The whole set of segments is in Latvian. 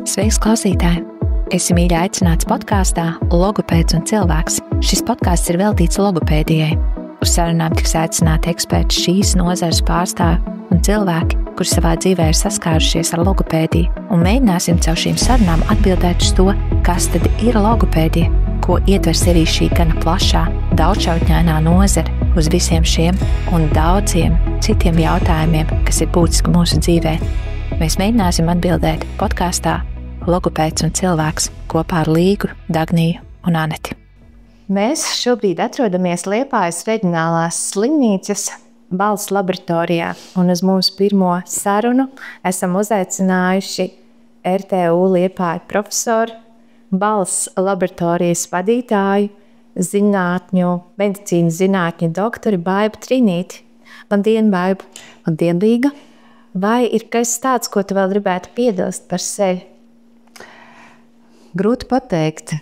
Sveiks, klausītāji! Esi mīļi aicināts podkāstā Logopēds un cilvēks. Šis podkāsts ir veltīts logopēdijai. Uz sarunām tiks aicināti eksperti šīs nozares pārstāvji un cilvēki, kuri savā dzīvē ir saskārušies ar logopēdiju, un mēģināsim caur šīm sarunām atbildēt uz to, kas tad ir logopēdija, ko ietver sevī šī gana plašā, daudzšķautņainā nozare uz visiem šiem un daudziem citiem jautājumiem, kas ir būtiski mūsu dzīvē. Mēs mēģināsim atbildēt podkāstā Logopēds un cilvēks kopā ar Līgu, Dagniju un Aneti. Mēs šobrīd atrodamies Liepājas reģionālās slimnīcas balss laboratorijā, un uz mūsu pirmo sarunu esam uzaicinājuši RTU Liepāja profesoru, balss laboratorijas vadītāju, medicīnas zinātņu doktori Baibu Trinīti. Labdien, Baiba! Labdien, Līga! Vai ir kas tāds, ko tu vēl gribētu piebilst par sevi? Grūti pateikt.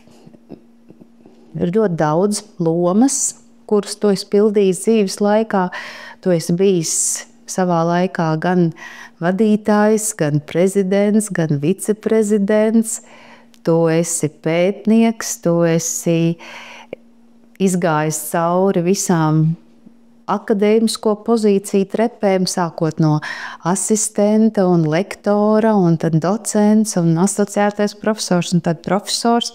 Ir ļoti daudz lomas, kuras tu esi pildījis dzīves laikā. Tu esi bijis savā laikā gan vadītājs, gan prezidents, gan viceprezidents. Tu esi pētnieks, tu esi izgājis cauri visām akadēmisko pozīciju trepēm, sākot no asistenta un lektora, un tad docents un asociētais profesors, un tad profesors.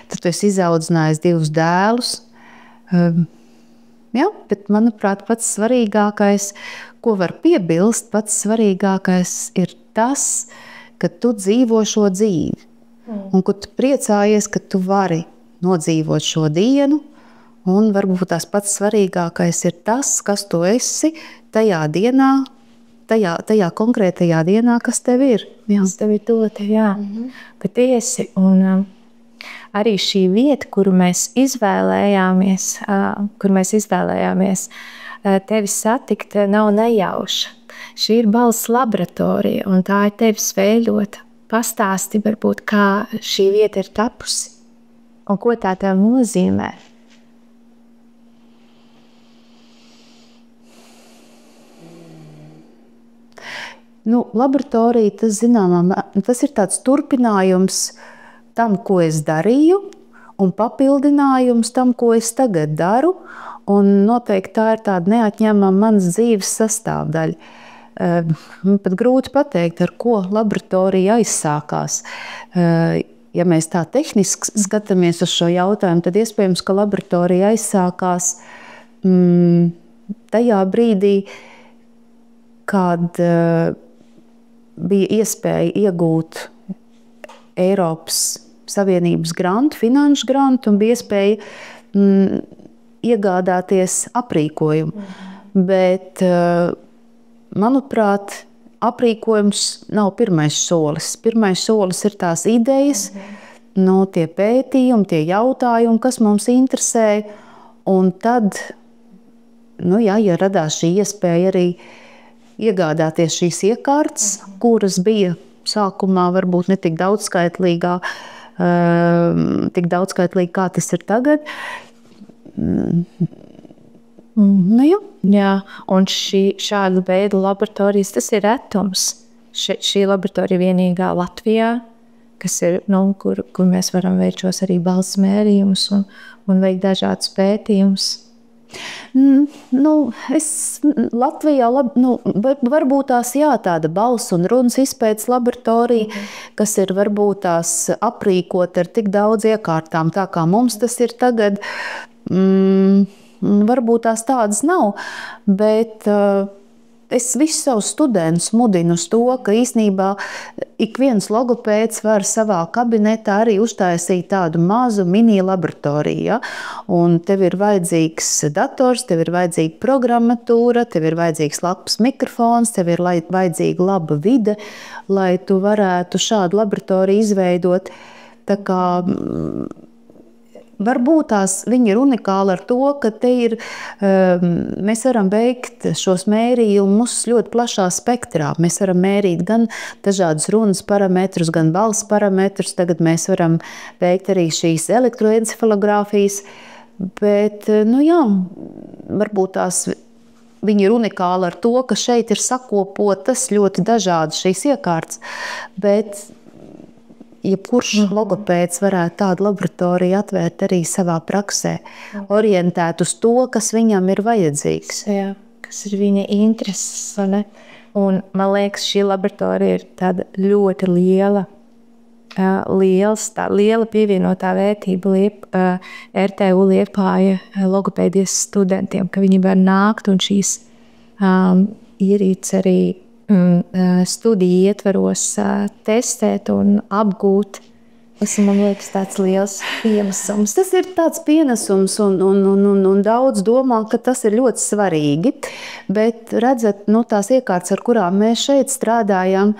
Tad tu esi izaudzinājis 2 dēlus. Bet, manuprāt, pats svarīgākais, ko var piebilst, pats svarīgākais ir tas, ka tu dzīvo šo dzīvi. Un ka tu priecājies, ka tu vari nodzīvot šo dienu. Un varbūt tās pats svarīgākais ir tas, kas tu esi tajā dienā, tajā konkrētajā dienā, kas tev ir. Kas tev ir dota, jā. Patiesi. Un arī šī vieta, kuru mēs izvēlējāmies tevi satikt, nav nejauša. Šī ir balss laboratorija, un tā ir tevis veidota. Pastāsti varbūt, kā šī vieta ir tapusi, un ko tā tev nozīmē. Laboratorija, tas ir tāds turpinājums tam, ko es darīju, un papildinājums tam, ko es tagad daru. Un noteikti tā ir tāda neatņemama manas dzīves sastāvdaļa. Pat grūti pateikt, ar ko laboratorija aizsākās. Ja mēs tā tehniski skatāmies uz šo jautājumu, tad iespējams, ka laboratorija aizsākās tajā brīdī, kad bija iespēja iegūt Eiropas Savienības grantu, finanšu grantu, un bija iespēja iegādāties aprīkojumu. Bet, manuprāt, aprīkojums nav pirmais solis. Pirmais solis ir tās idejas, tie pētījumi, tie jautājumi, kas mums interesē. Un tad, ja radās šī iespēja arī iegādāties šīs iekārtas, kuras bija sākumā varbūt ne tik daudzskaitlīgā, kā tas ir tagad. Jā, un šāda veida laboratorijas, tas ir retums. Šī laboratorija vienīgā Latvijā, kas ir, kur mēs varam veikt šos arī balss mērījumus un veikt dažādus pētījumus. Latvijā varbūt tās tāda balss un runas izpētes laboratorija, kas ir varbūt tās aprīkot ar tik daudz iekārtām, tā kā mums tas ir tagad, varbūt tās tādas nav, bet es visus savus studentus mudinu uz to, ka īstenībā ik viens logopēds var savā kabinetā arī uztaisīt tādu mazu mini laboratoriju. Ja? Un tev ir vajadzīgs dators, tev ir vajadzīga programmatūra, tev ir vajadzīgs labs mikrofons, tev ir vajadzīga laba vide, lai tu varētu šādu laboratoriju izveidot. Tā kā varbūt viņi ir unikāli ar to, ka mēs varam veikt šos mērījumus ļoti plašā spektrā. Mēs varam mērīt gan dažādus runas parametrus, gan balss parametrus. Tagad mēs varam veikt arī šīs elektroencefalogrāfijas. Bet, varbūt viņi ir unikāli ar to, ka šeit ir sakopotas ļoti dažādas šīs iekārtas. Bet jebkurš logopēds varētu tādu laboratoriju atvērt arī savā praksē, orientēt uz to, kas viņam ir vajadzīgs. Jā, kas ir viņa intereses. Un man liekas, šī laboratorija ir tāda ļoti liela pievienotā vērtība RTU Liepāja logopēdijas studentiem, ka viņi var nākt un šīs ierīces arī studiju ietvaros testēt un apgūt. Tas, man liekas, tāds liels pienesums. Tas ir tāds pienesums un daudz domā, ka tas ir ļoti svarīgi, bet redzat, tās iekārtas, ar kurām mēs šeit strādājam,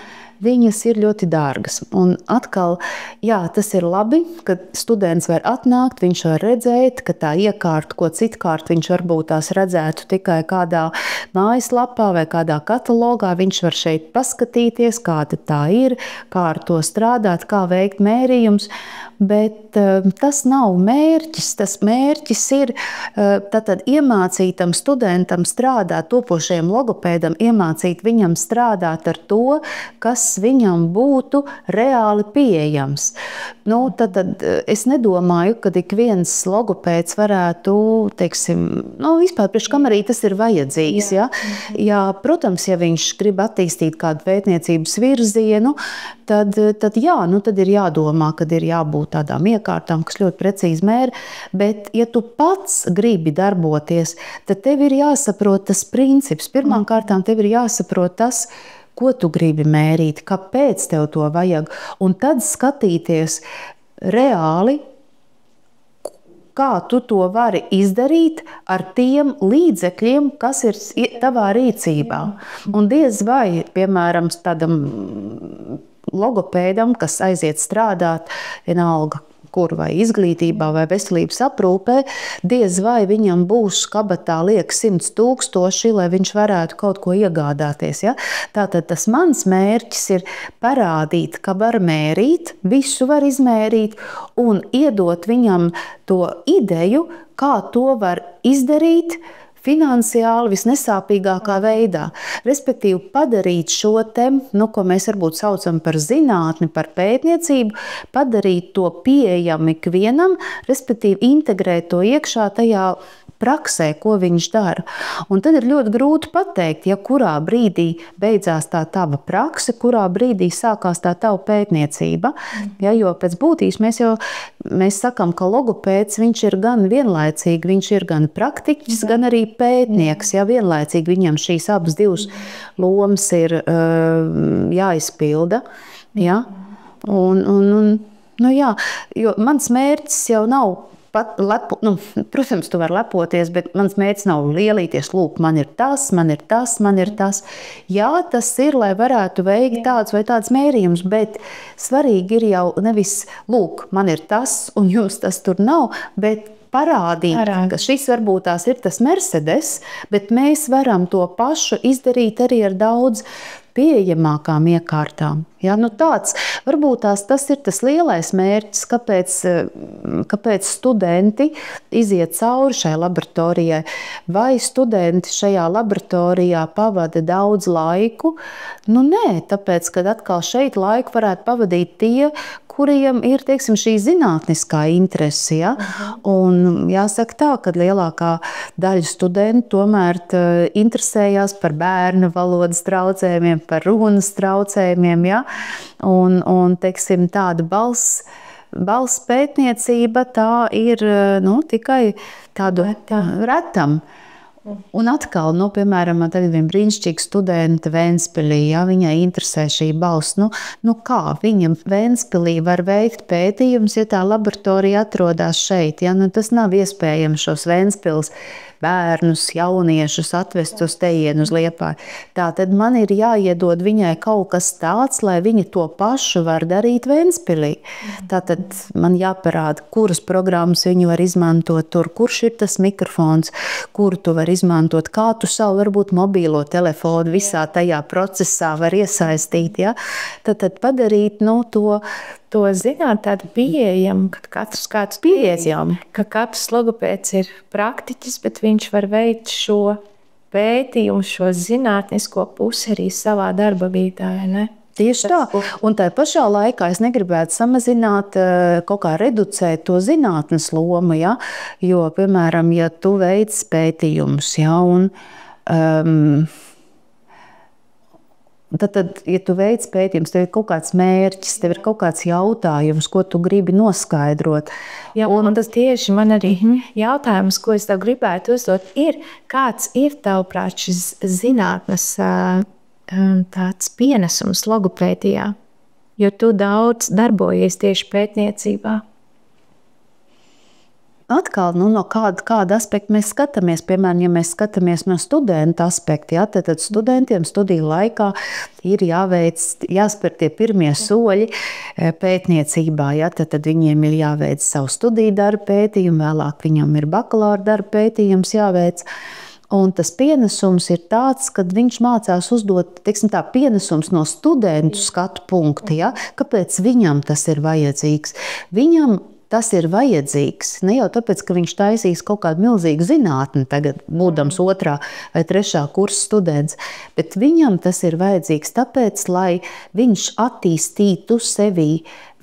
viņas ir ļoti dārgas. Un atkal, jā, tas ir labi, ka students var atnākt, viņš var redzēt, ka tā iekārta, ko citkārt viņš varbūt tās redzētu tikai kādā mājaslapā vai kādā katalogā, viņš var šeit paskatīties, kāda tā ir, kā ar to strādāt, kā veikt mērījums, bet tas nav mērķis. Tas mērķis ir tātad iemācītam studentam strādāt, topošajam logopēdam, iemācīt viņam strādāt ar to, kas viņam būtu reāli pieejams. Tad es nedomāju, ka ik viens logopēds varētu, vispār priekš kam arī tas ir vajadzīgs. Jā, protams, ja viņš grib attīstīt kādu pētniecības virzienu, tad ir jādomā, kad ir jābūt tādām iekārtām, kas ļoti precīzi mēra, bet ja tu pats gribi darboties, tad tev ir jāsaprot tas princips. Pirmkārtām tev ir jāsaprot tas, ko tu gribi mērīt, kāpēc tev to vajag, un tad skatīties reāli, kā tu to vari izdarīt ar tiem līdzekļiem, kas ir tavā rīcībā. Un diez vai, piemēram, tādam logopēdam, kas aiziet strādāt, vienalga, kur vai izglītībā vai veselības aprūpē, diez vai viņam būs kabatā liek 100 000, lai viņš varētu kaut ko iegādāties. Ja? Tātad tas mans mērķis ir parādīt, ka var mērīt, visu var izmērīt un iedot viņam to ideju, kā to var izdarīt, finansiāli visnesāpīgākā veidā. Respektīvi, padarīt šo te, ko mēs varbūt saucam par zinātni, par pētniecību, padarīt to pieejamu ikvienam, respektīvi, integrēt to iekšā tajā praksē, ko viņš dara. Un tad ir ļoti grūti pateikt, kurā brīdī beidzās tā tava prakse, kurā brīdī sākās tā tava pētniecība. Jo pēc būtības mēs sakam, ka logopēds viņš ir gan vienlaicīgi, viņš ir gan praktiķis, gan arī pētnieks. Vienlaicīgi viņam šīs abas divas lomas ir jāizpilda. Jo mans mērķis jau nav protams, tu vari lepoties, bet mans mērķis nav lielīties, lūk, man ir tas, man ir tas, man ir tas. Jā, tas ir, lai varētu veikt tāds vai tāds mērījums, bet svarīgi ir jau nevis, lūk, man ir tas, un jums tas tur nav, bet parādīt, ka šis varbūt tās ir tas Mercedes, bet mēs varam to pašu izdarīt arī ar daudz pieejamākām iekārtām. Varbūt tas ir tas lielais mērķis, kāpēc studenti iziet cauri šai laboratorijai. Vai studenti šajā laboratorijā pavada daudz laiku? Nē, tāpēc, kad atkal šeit laiku varētu pavadīt tie, kuriem ir, šī zinātniskā interese. Un jāsaka tā, ka lielākā daļa studentu tomēr interesējās par bērnu valodas traucējumiem, par runas traucējumiem. Un tāda balss pētniecība tā ir tikai tādu retam. Un atkal, piemēram, man tagad viena brīnišķīga studenta Ventspilī, viņai interesē šī balss. Kā viņa Ventspilī var veikt pētījumus, ja tā laboratorija atrodas šeit? Tas nav iespējams šos Ventspils bērnus, jauniešus atvest uz tejienu, uz Liepāju. Tātad man ir jāiedod viņai kaut kas tāds, lai viņa to pašu var darīt Ventspilī. Tātad man jāparāda, kuras programmas viņi var izmantot tur, kurš ir tas mikrofons, kuru tu var izmantot, kā tu savu varbūt mobīlo telefonu visā tajā procesā var iesaistīt. Tad padarīt to zināt tādu pieejamu, ka katrs pieejam, ka katrs logopēds ir praktiķis, bet viņš var veikt šo pētījumu, šo zinātnisko pusi arī savā darba vietā. Tieši tā. Un tā pašā laikā es negribētu samazināt, kaut kā reducēt to zinātnes lomu, ja? Jo, piemēram, ja tu veic pētījumus, ja, un tad, ja tu veic pētījumus, tev ir kaut kāds mērķis, tev ir kaut kāds jautājums, ko tu gribi noskaidrot. Jā, un tas tieši man arī jautājums, ko es tev gribētu uzdot, ir, kāds ir tavuprāt šis zinātnes tāds pienesums logopēdijā, jo tu daudz darbojies tieši pētniecībā? Atkal, no kāda aspekta mēs skatāmies. Piemēram, ja mēs skatāmies no studenta aspekta, ja, tad studentiem studiju laikā ir jāspēr tie pirmie soļi pētniecībā. Ja, tad viņiem ir jāveic savu studiju darbu pētījumu, vēlāk viņam ir bakalaura darba pētījums jāveic. Un tas pienesums ir tāds, ka viņš mācās uzdot, teiksim tā, pienesums no studentu skatu punkta. Ja? Kāpēc viņam tas ir vajadzīgs? Viņam tas ir vajadzīgs ne jau tāpēc, ka viņš taisīs kaut kādu milzīgu zinātni, tagad būdams 2. vai 3. kursa students, bet viņam tas ir vajadzīgs tāpēc, lai viņš attīstītu sevī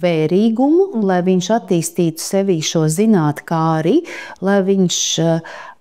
vērīgumu, lai viņš attīstītu sevī šo zinātkāri, lai viņš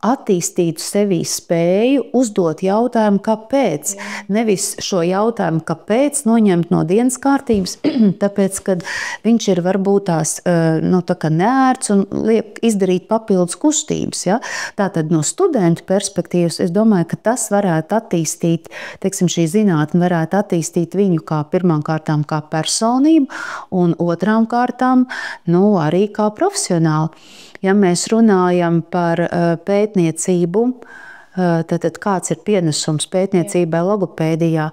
attīstītu sevī spēju uzdot jautājumu, kāpēc. Nevis šo jautājumu, kāpēc, noņemt no dienas kārtības, tāpēc, kad viņš ir varbūt tās neērts un liek izdarīt papildus kustības. Ja? Tātad no studentu perspektīvas es domāju, ka tas varētu attīstīt, teiksim, šī zinātne varētu attīstīt viņu kā pirmām kārtām kā personību un otrām kārtām arī kā profesionāli. Ja mēs runājam par pētniecību, tad kāds ir pienesums pētniecībai logopēdijā?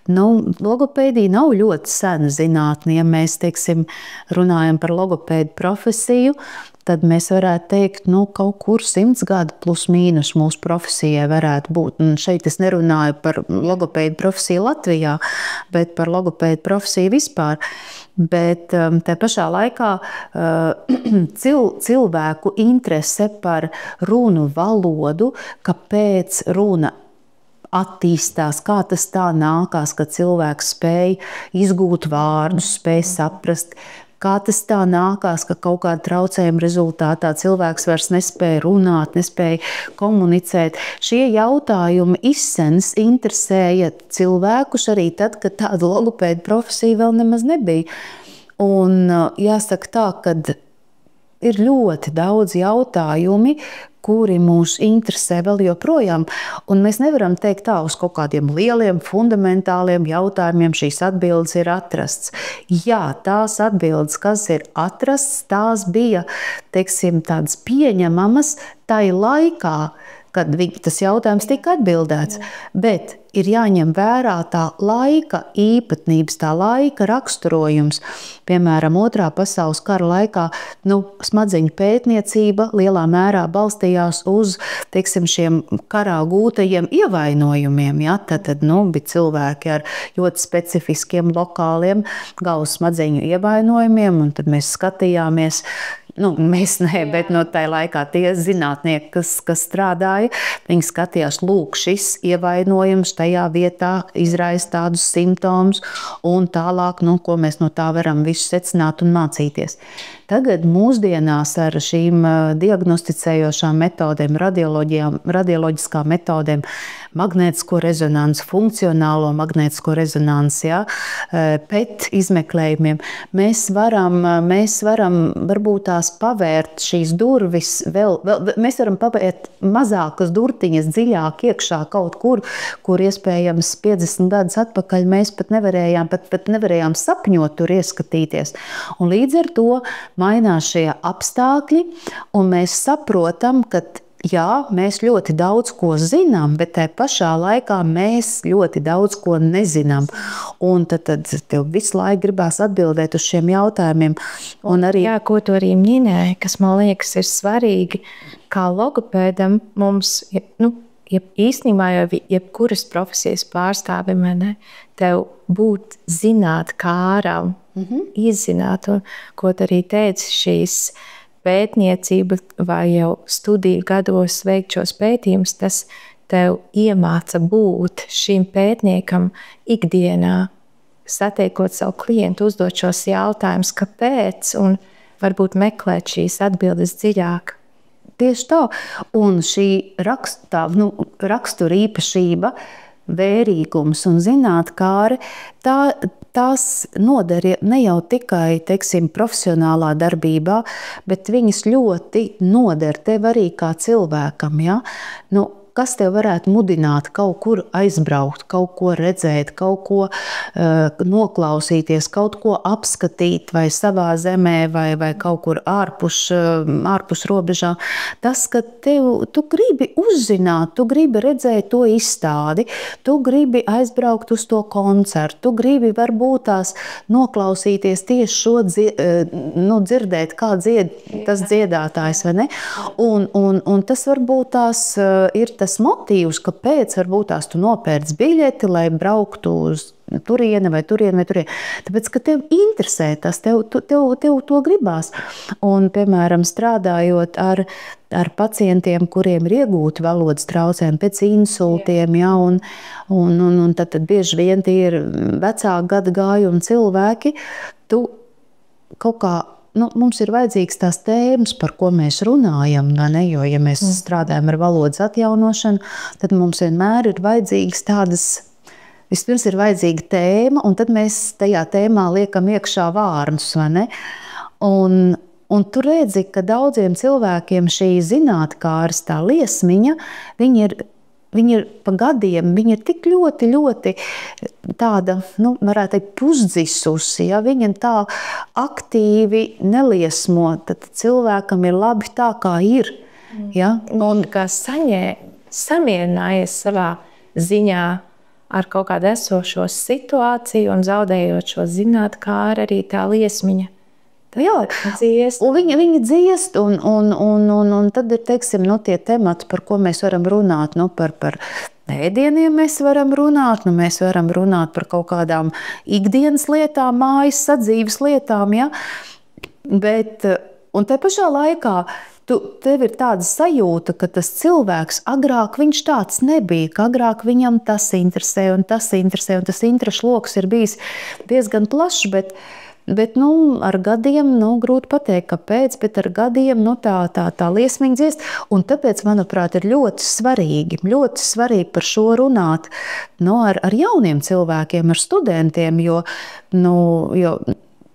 Logopēdija nav ļoti sena zinātne. Ja mēs, teiksim, runājam par logopēdu profesiju, tad mēs varētu teikt, kaut kur 100 gadu plus mīnus mūsu profesijai varētu būt. Un šeit es nerunāju par logopēdu profesiju Latvijā, bet par logopēdu profesiju vispār. Bet tā pašā laikā cilvēku interese par runu valodu, kāpēc runa attīstās, kā tas tā nākās, ka cilvēks spēj izgūt vārdus, spēj saprast, kā tas tā nākās, ka kaut kāda traucējuma rezultātā cilvēks vairs nespēja runāt, nespēja komunicēt. Šie jautājumi izsens interesēja cilvēkus arī tad, kad tāda logopēda profesija vēl nemaz nebija. Un jāsaka tā, ka ir ļoti daudz jautājumi, kuri mūs interesē vēl joprojām. Un mēs nevaram teikt tā, uz kaut kādiem lieliem, fundamentāliem jautājumiem šīs atbildes ir atrasts. Jā, tās atbildes, kas ir atrasts, tās bija, teiksim, tādas pieņemamas tai laikā, kad tas jautājums tika atbildēts. Bet ir jāņem vērā tā laika īpatnības, tā laika raksturojums. Piemēram, 2. pasaules kara laikā smadzeņu pētniecība lielā mērā balstījās uz, teiksim, šiem karā gūtajiem ievainojumiem. Ja? Tad bija cilvēki ar ļoti specifiskiem lokāliem galvas smadzeņu ievainojumiem, un tad mēs skatījāmies. Mēs ne, bet tajā laikā tie zinātnieki, kas strādāja, viņi skatījās, lūk, šis ievainojums tajā vietā izraisa tādus simptomus, un tālāk, ko mēs no tā varam visu secināt un mācīties. Tagad mūsdienās ar šīm diagnosticējošām metodēm, radioloģiskām metodēm, magnētisko rezonanci, funkcionālo magnētisko rezonanci, PET izmeklējumiem, mēs varam varbūt tās pavērt šīs durvis, mēs varam pavērt mazākas durtiņas dziļāk iekšā kaut kur iespējams 50 gadus atpakaļ mēs pat nevarējām sapņot tur ieskatīties. Un līdz ar to mainās šie apstākļi, un mēs saprotam, ka jā, mēs ļoti daudz ko zinām, bet tajā pašā laikā mēs ļoti daudz ko nezinām. Un tad tev visu laiku gribās atbildēt uz šiem jautājumiem. Un arī, jā, ko tu arī minēji, kas man liekas ir svarīgi, kā logopēdam mums, īstenībā jau jebkuras profesijas pārstāvim, tev būt zināt kāram, izzināt, un ko tu arī teici, šīs pētniecība vai jau studiju gados veikt šos pētījumus, tas tev iemāca būt šim pētniekam ikdienā satiekot savu klientu, uzdot šos jautājumus, kāpēc, un varbūt meklēt šīs atbildes dziļāk. Tieši tā, un šī rakstura īpašība, vērīgums un zinātkāre, tās noder ne jau tikai, teiksim, profesionālā darbībā, bet viņas ļoti noder tev arī kā cilvēkam, ja? Kas tev varētu mudināt kaut kur aizbraukt, kaut ko redzēt, kaut ko noklausīties, kaut ko apskatīt vai savā zemē, vai kaut kur ārpus robežām. Tas, ka tu gribi uzzināt, tu gribi redzēt to izstādi, tu gribi aizbraukt uz to koncertu, tu gribi varbūt tās noklausīties tieši šo dzirdēt, kā tas dziedātājs, vai ne? Un tas varbūt tās ir tas motīvs, kāpēc varbūt tās tu nopērc biļeti, lai brauktu uz turieni vai turieni. Tāpēc, ka tev interesē tas, tev to gribās. Un, piemēram, strādājot ar pacientiem, kuriem ir iegūti valodas traucējumi pēc insultiem, ja, un tad bieži vien tie ir vecāku gadagājumu cilvēki, tu kaut kā mums ir vajadzīgs tās tēmas, par ko mēs runājam, jo, ja mēs strādājam ar valodas atjaunošanu, tad mums vienmēr ir vajadzīgas tādas, vispirms ir vajadzīga tēma, un tad mēs tajā tēmā liekam iekšā vārnus, vai ne? Un tu redzi, ka daudziem cilvēkiem šī zinātkāres, tā liesmiņa, viņi ir pa gadiem, viņi ir tik ļoti, ļoti tāda, varētu teikt, pusdzisusi, ja viņa tā aktīvi neliesmo, tad cilvēkam ir labi tā, kā ir. Ja? Un kā samierinājies savā ziņā ar kaut kādu esošo situāciju un zaudējot šo zinātkāri, arī tā liesmiņa. Jā, dziest. Un viņi dziest, un tad ir, teiksim, tie temati, par ko mēs varam runāt, par ēdieniem mēs varam runāt, mēs varam runāt par kaut kādām ikdienas lietām, mājas sadzīves lietām, ja? Un te pašā laikā tev ir tāda sajūta, ka tas cilvēks agrāk viņš tāds nebija, ka agrāk viņam tas interesē, un tas interešu loks ir bijis diezgan plašs, bet ar gadiem, grūti pateikt, kāpēc, bet ar gadiem tā liesmiņa dziest. Un tāpēc, manuprāt, ir ļoti svarīgi par šo runāt ar jauniem cilvēkiem, ar studentiem, jo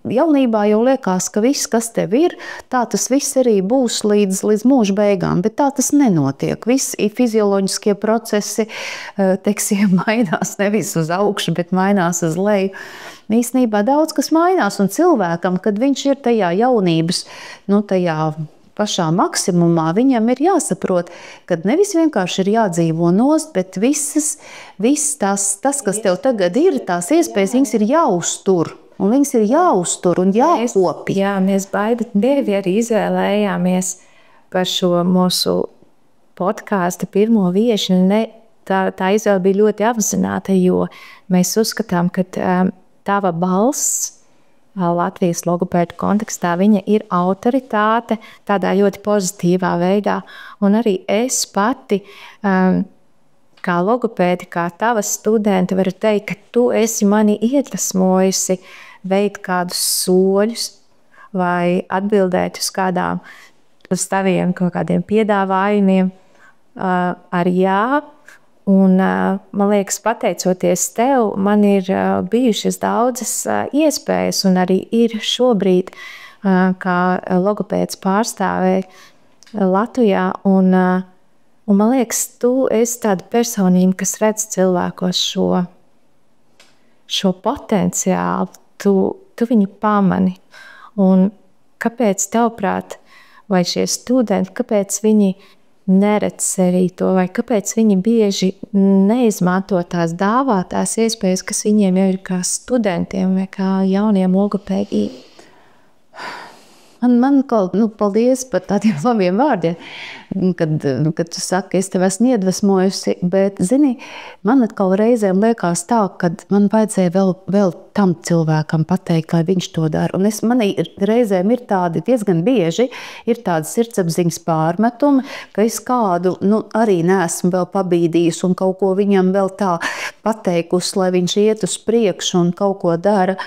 jaunībā jau liekas, ka viss, kas tev ir, tas viss arī būs līdz mūža beigām, bet tā tas nenotiek. Visi fizioloģiskie procesi, teiksim, mainās nevis uz augšu, bet mainās uz leju. Īstenībā daudz kas mainās, un cilvēkam, kad viņš ir tajā jaunības, tajā pašā maksimumā, viņam ir jāsaprot, ka nevis vienkārši ir jādzīvo nost, bet viss tas, kas tev tagad ir, tās iespējas, viņas ir jāuztur. Un viņas ir jāuztur un jākopja. Jā, mēs Baida tevi arī izvēlējāmies par šo mūsu podkāstu pirmo viešņu. Tā izvēle bija ļoti apzināta, jo mēs uzskatām, ka tava balss Latvijas logopēdu kontekstā, viņa ir autoritāte tādā ļoti pozitīvā veidā. Un arī es pati, kā logopēdi, kā tava studente, varu teikt, ka tu esi mani iedvesmojusi veikt kādus soļus vai atbildēt uz taviem kaut kādiem piedāvājumiem ar jā. Un, man liekas, pateicoties tev, man ir bijušas daudzas iespējas un arī ir šobrīd kā logopēds pārstāvē Latvijā. Un man liekas, tu esi tāda personība, kas redz cilvēkos šo potenciālu. Tu viņu pamani. Un kāpēc tavuprāt, vai šie studenti, kāpēc viņi neredz arī to, vai kāpēc viņi bieži neizmanto tās dāvātās iespējas, kas viņiem jau ir kā studentiem vai kā jauniem logopēdiem? Man paldies par tādiem labiem vārdiem, kad tu saki, es tev esmu iedvesmojusi, bet, zini, man atkal reizēm liekas tā, kad man vajadzēja vēl tam cilvēkam pateikt, lai viņš to dara. Un manī reizēm ir tādi diezgan bieži, ir tādi sirdsapziņas pārmetumi, ka es kādu arī neesmu vēl pabīdījis un kaut ko viņam vēl tā pateikusi, lai viņš iet uz priekšu un kaut ko dara.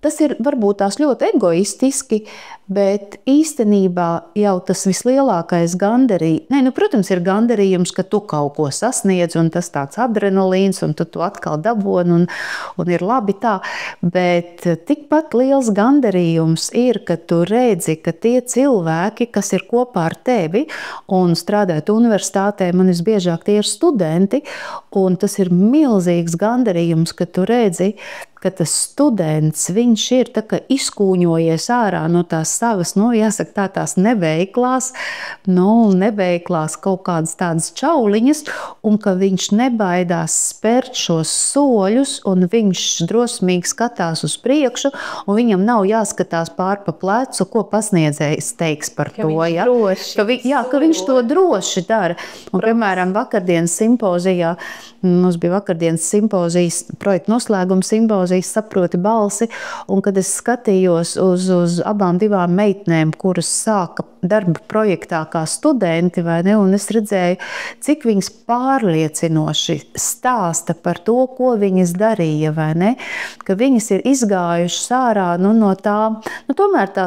Tas ir varbūt tās ļoti egoistiski, bet īstenībā jau tas vislielākais gandarījums, protams, ir gandarījums, ka tu kaut ko sasniedz, un tas tāds adrenalīns, un tu atkal daboni, un ir labi tā. Bet tikpat liels gandarījums ir, ka tu redzi, ka tie cilvēki, kas ir kopā ar tevi un strādājot universitātē, man visbiežāk tie ir studenti, un tas ir milzīgs gandarījums, ka tu redzi, ka tas students, viņš ir tā kā izkūņojies ārā no tās savas, jāsaka tās neveiklās kaut kādas tādas čauliņas, un ka viņš nebaidās spērt šos soļus, un viņš drosmīgi skatās uz priekšu, un viņam nav jāskatās pār pa plecu, ko pasniedzējs teiks par to. Ka viņš to droši dara. Un, piemēram, vakardienas simpozijā, mums bija vakardienas simpozijas, projekta noslēguma simpozijas, saproti balsi, un kad es skatījos uz abām divām meitnēm, kuras sāka darba projektā kā studenti, vai ne, un es redzēju, cik viņas pārliecinoši stāsta par to, ko viņas darīja, vai ne, ka viņas ir izgājušas ārā no tā, tomēr tā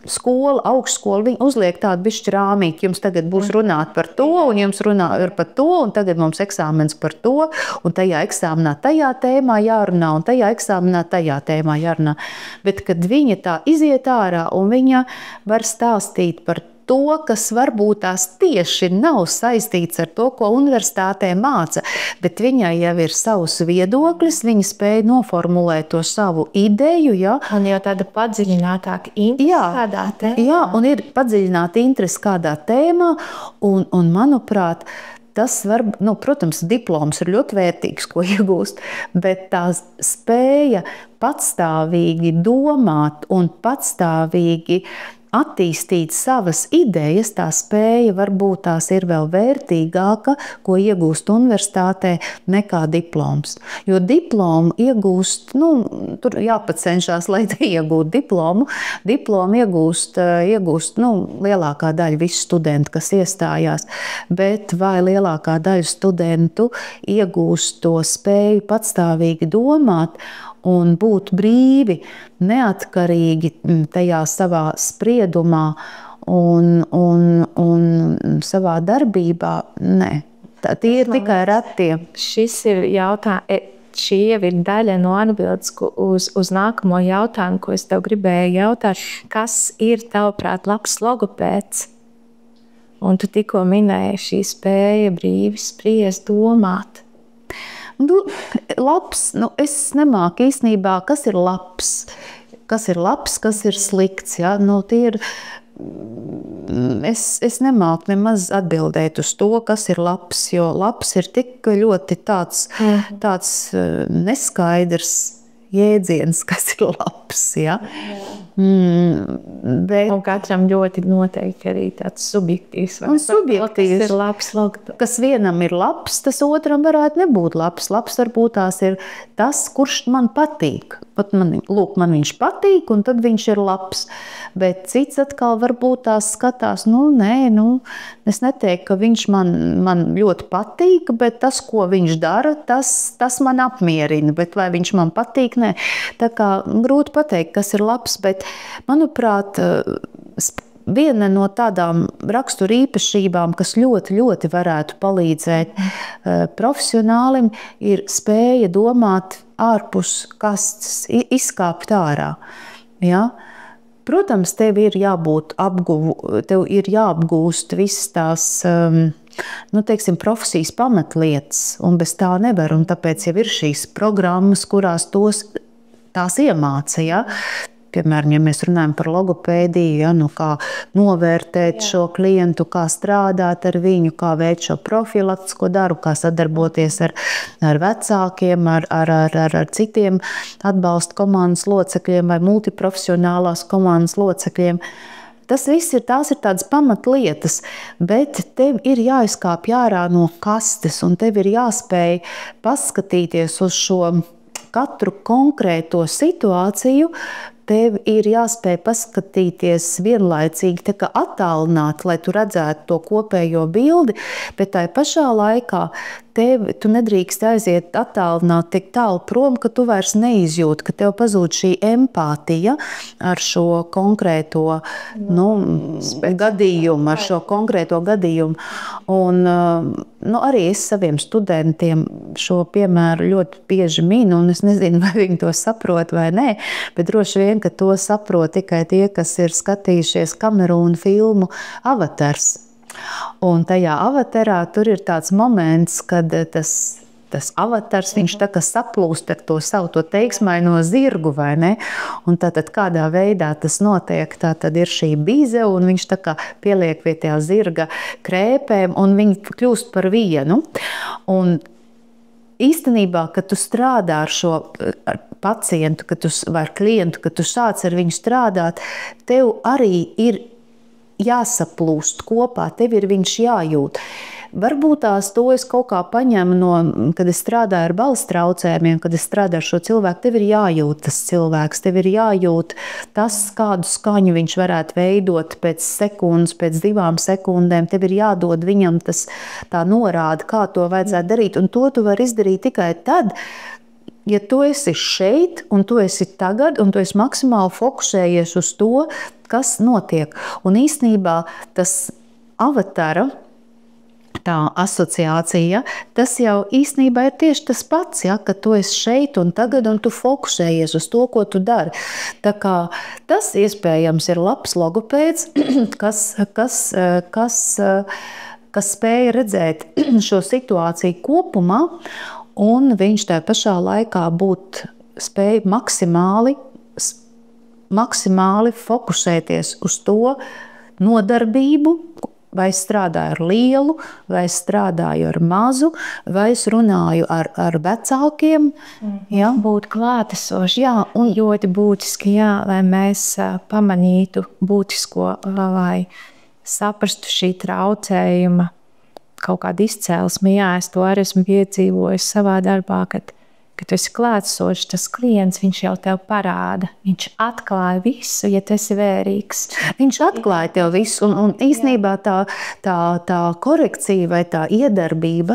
skola, augstskola, viņi uzliek tādu bišķi rāmīti, jums tagad būs runāt par to, un jums runā par to, un tagad mums eksāmens par to, un tajā eksāmenā tajā tēmā jārunā, un tajā eksāmenā tajā tēmā jārunā. Bet, kad viņa tā iziet ārā, un viņa var stāstīt par to, kas varbūt tās tieši nav saistīts ar to, ko universitātē māca, bet viņai jau ir savs viedoklis, viņa spēja noformulēt to savu ideju. Ja? Un jau tāda padziļinātāka interese kādā tēmā. Jā, un ir padziļināta interese kādā tēmā, un manuprāt, tas var, protams, diploms ir ļoti vērtīgs, ko iegūst, bet tā spēja patstāvīgi domāt un patstāvīgi attīstīt savas idejas, tā spēja varbūt tās ir vēl vērtīgāka, ko iegūst universitātē, nekā diploms. Jo diplomu iegūst, tur jāpacenšās, lai iegūtu diplomu. Diplomu iegūst lielākā daļa visu studentu, kas iestājās, bet vai lielākā daļa studentu iegūst to spēju patstāvīgi domāt un būt brīvi, neatkarīgi tajā savā spriedumā un savā darbībā. Nē, tie ir tikai retie. Šis ir jautājums. Šī jau ir daļa no atbildes uz nākamo jautājumu, ko es tev gribēju jautāt. Kas ir, tavuprāt, labs logopēds? Un tu tikko minēji šī spēja brīvi spriest, domāt. Labs, es nemāku īstenībā, kas ir labs, kas ir slikts. Ja? Es nemāku nemaz atbildēt uz to, kas ir labs, jo labs ir tik ļoti tāds neskaidrs jēdziens, kas ir labs. Ja? Bet, un katram ļoti noteikti arī tāds subjektīvs. Subjektīvs. Kas vienam ir labs, tas otram varētu nebūt labs. Labs varbūt tās ir tas, kurš man patīk. Man viņš patīk, un tad viņš ir labs. Bet cits atkal varbūt tās skatās, es neteiktu, ka viņš man ļoti patīk, bet tas, ko viņš dara, tas man apmierina. Bet vai viņš man patīk, nē. Tā kā grūti pateikt, kas ir labs, bet manuprāt, viena no tādām rakstura īpašībām, kas ļoti, ļoti varētu palīdzēt profesionālim, ir spēja domāt ārpus kastes, izkāpt ārā. Ja? Protams, tev ir jāapgūst visas tās profesijas pamatlietas, un bez tā nevar, un tāpēc jau ir šīs programmas, kurās tās iemāca. Ja? piemēram, ja mēs runājam par logopēdiju, ja, nu, kā novērtēt šo klientu, kā strādāt ar viņu, kā veikt šo profilaktisko darbu, kā sadarboties ar vecākiem, ar citiem atbalsta komandas locekļiem vai multiprofesionālās komandas locekļiem. Tas viss tās ir tādas pamatlietas, bet tev ir jāizkāpj ārā no kastes un tev ir jāspēj paskatīties uz šo katru konkrēto situāciju. Tev ir jāspēj paskatīties vienlaicīgi, tā kā attālināt, lai tu redzētu to kopējo bildi, bet tai pašā laikā tu nedrīkst aiziet attālināt tik tālu prom, ka tu vairs neizjūti, ka tev pazūd šī empātija ar šo konkrēto gadījumu, ar šo konkrēto gadījumu. Un arī es saviem studentiem šo piemēru ļoti bieži minu, un es nezinu, vai viņi to saprot vai nē, bet droši vien, ka to saprot tikai tie, kas ir skatījušies Kamerūnu filmu Avatars. Un tajā avatarā tur ir tāds moments, kad tas avatars, viņš tā kā saplūst ar to savu teiksmaino zirgu, vai ne? Un tātad kādā veidā tas notiek, tātad ir šī bīze, un viņš tā kā pieliek pie tā zirga krēpēm, un viņi kļūst par vienu. Un īstenībā, kad tu strādā ar pacientu, vai ar klientu, kad tu sāc ar viņu strādāt, tev arī ir jāsaplūst kopā, tev ir viņš jājūt. Varbūt to es kaut kā paņemu no, kad es strādāju ar balss traucējumiem, kad es strādāju ar šo cilvēku, tev ir jājūt tas cilvēks, tev ir jājūt tas, kādu skaņu viņš varētu veidot pēc sekundes, pēc 2 sekundēm, tev ir jādod viņam tā norāde, kā to vajadzētu darīt, un to tu vari izdarīt tikai tad, ja tu esi šeit, un tu esi tagad, un tu esi maksimāli fokusējies uz to, kas notiek. Un īstenībā tas avatara, tā asociācija, tas jau īstenībā ir tieši tas pats, ja, ka tu esi šeit un tagad, un tu fokusējies uz to, ko tu dari. Tā kā tas iespējams ir labs logopēds, kas spēja redzēt šo situāciju kopumā, un viņš tajā pašā laikā spēja maksimāli fokusēties uz to nodarbību, vai es strādāju ar lielu, vai es strādāju ar mazu, vai es runāju ar vecākiem. Ja? Būt klātesoši, un ļoti būtiski, lai mēs pamanītu būtisko, lai saprastu šī traucējuma kaut kādu izcēlesmi. Es to arī esmu piedzīvojis savā darbā, kad tu esi klātsošs, tas klients, viņš jau tev parāda. Viņš atklāja visu, ja tu esi vērīgs. Viņš atklāja tev visu, un īstenībā tā korekcija vai tā iedarbība,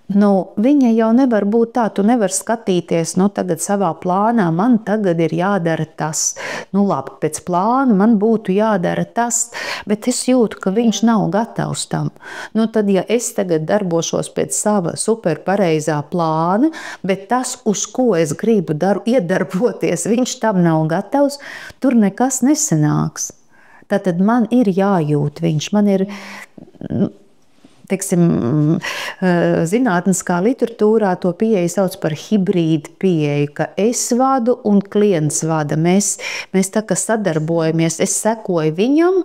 viņa jau nevar būt tā. Tu nevar skatīties, tagad savā plānā, man tagad ir jādara tas. Labi, pēc plāna man būtu jādara tas, bet es jūtu, ka viņš nav gatavs tam. Tad, ja es tagad darbošos pēc sava super pareizā plāna, bet tas, uz ko es gribu iedarboties, viņš tam nav gatavs, tur nekas nesanāks. Tātad man ir jājūt viņš, man ir... Zinātniskā literatūrā to pieeju sauc par hibrīdu pieeju, ka es vadu un klients vada. Mēs tā kā sadarbojamies, es sekoju viņam,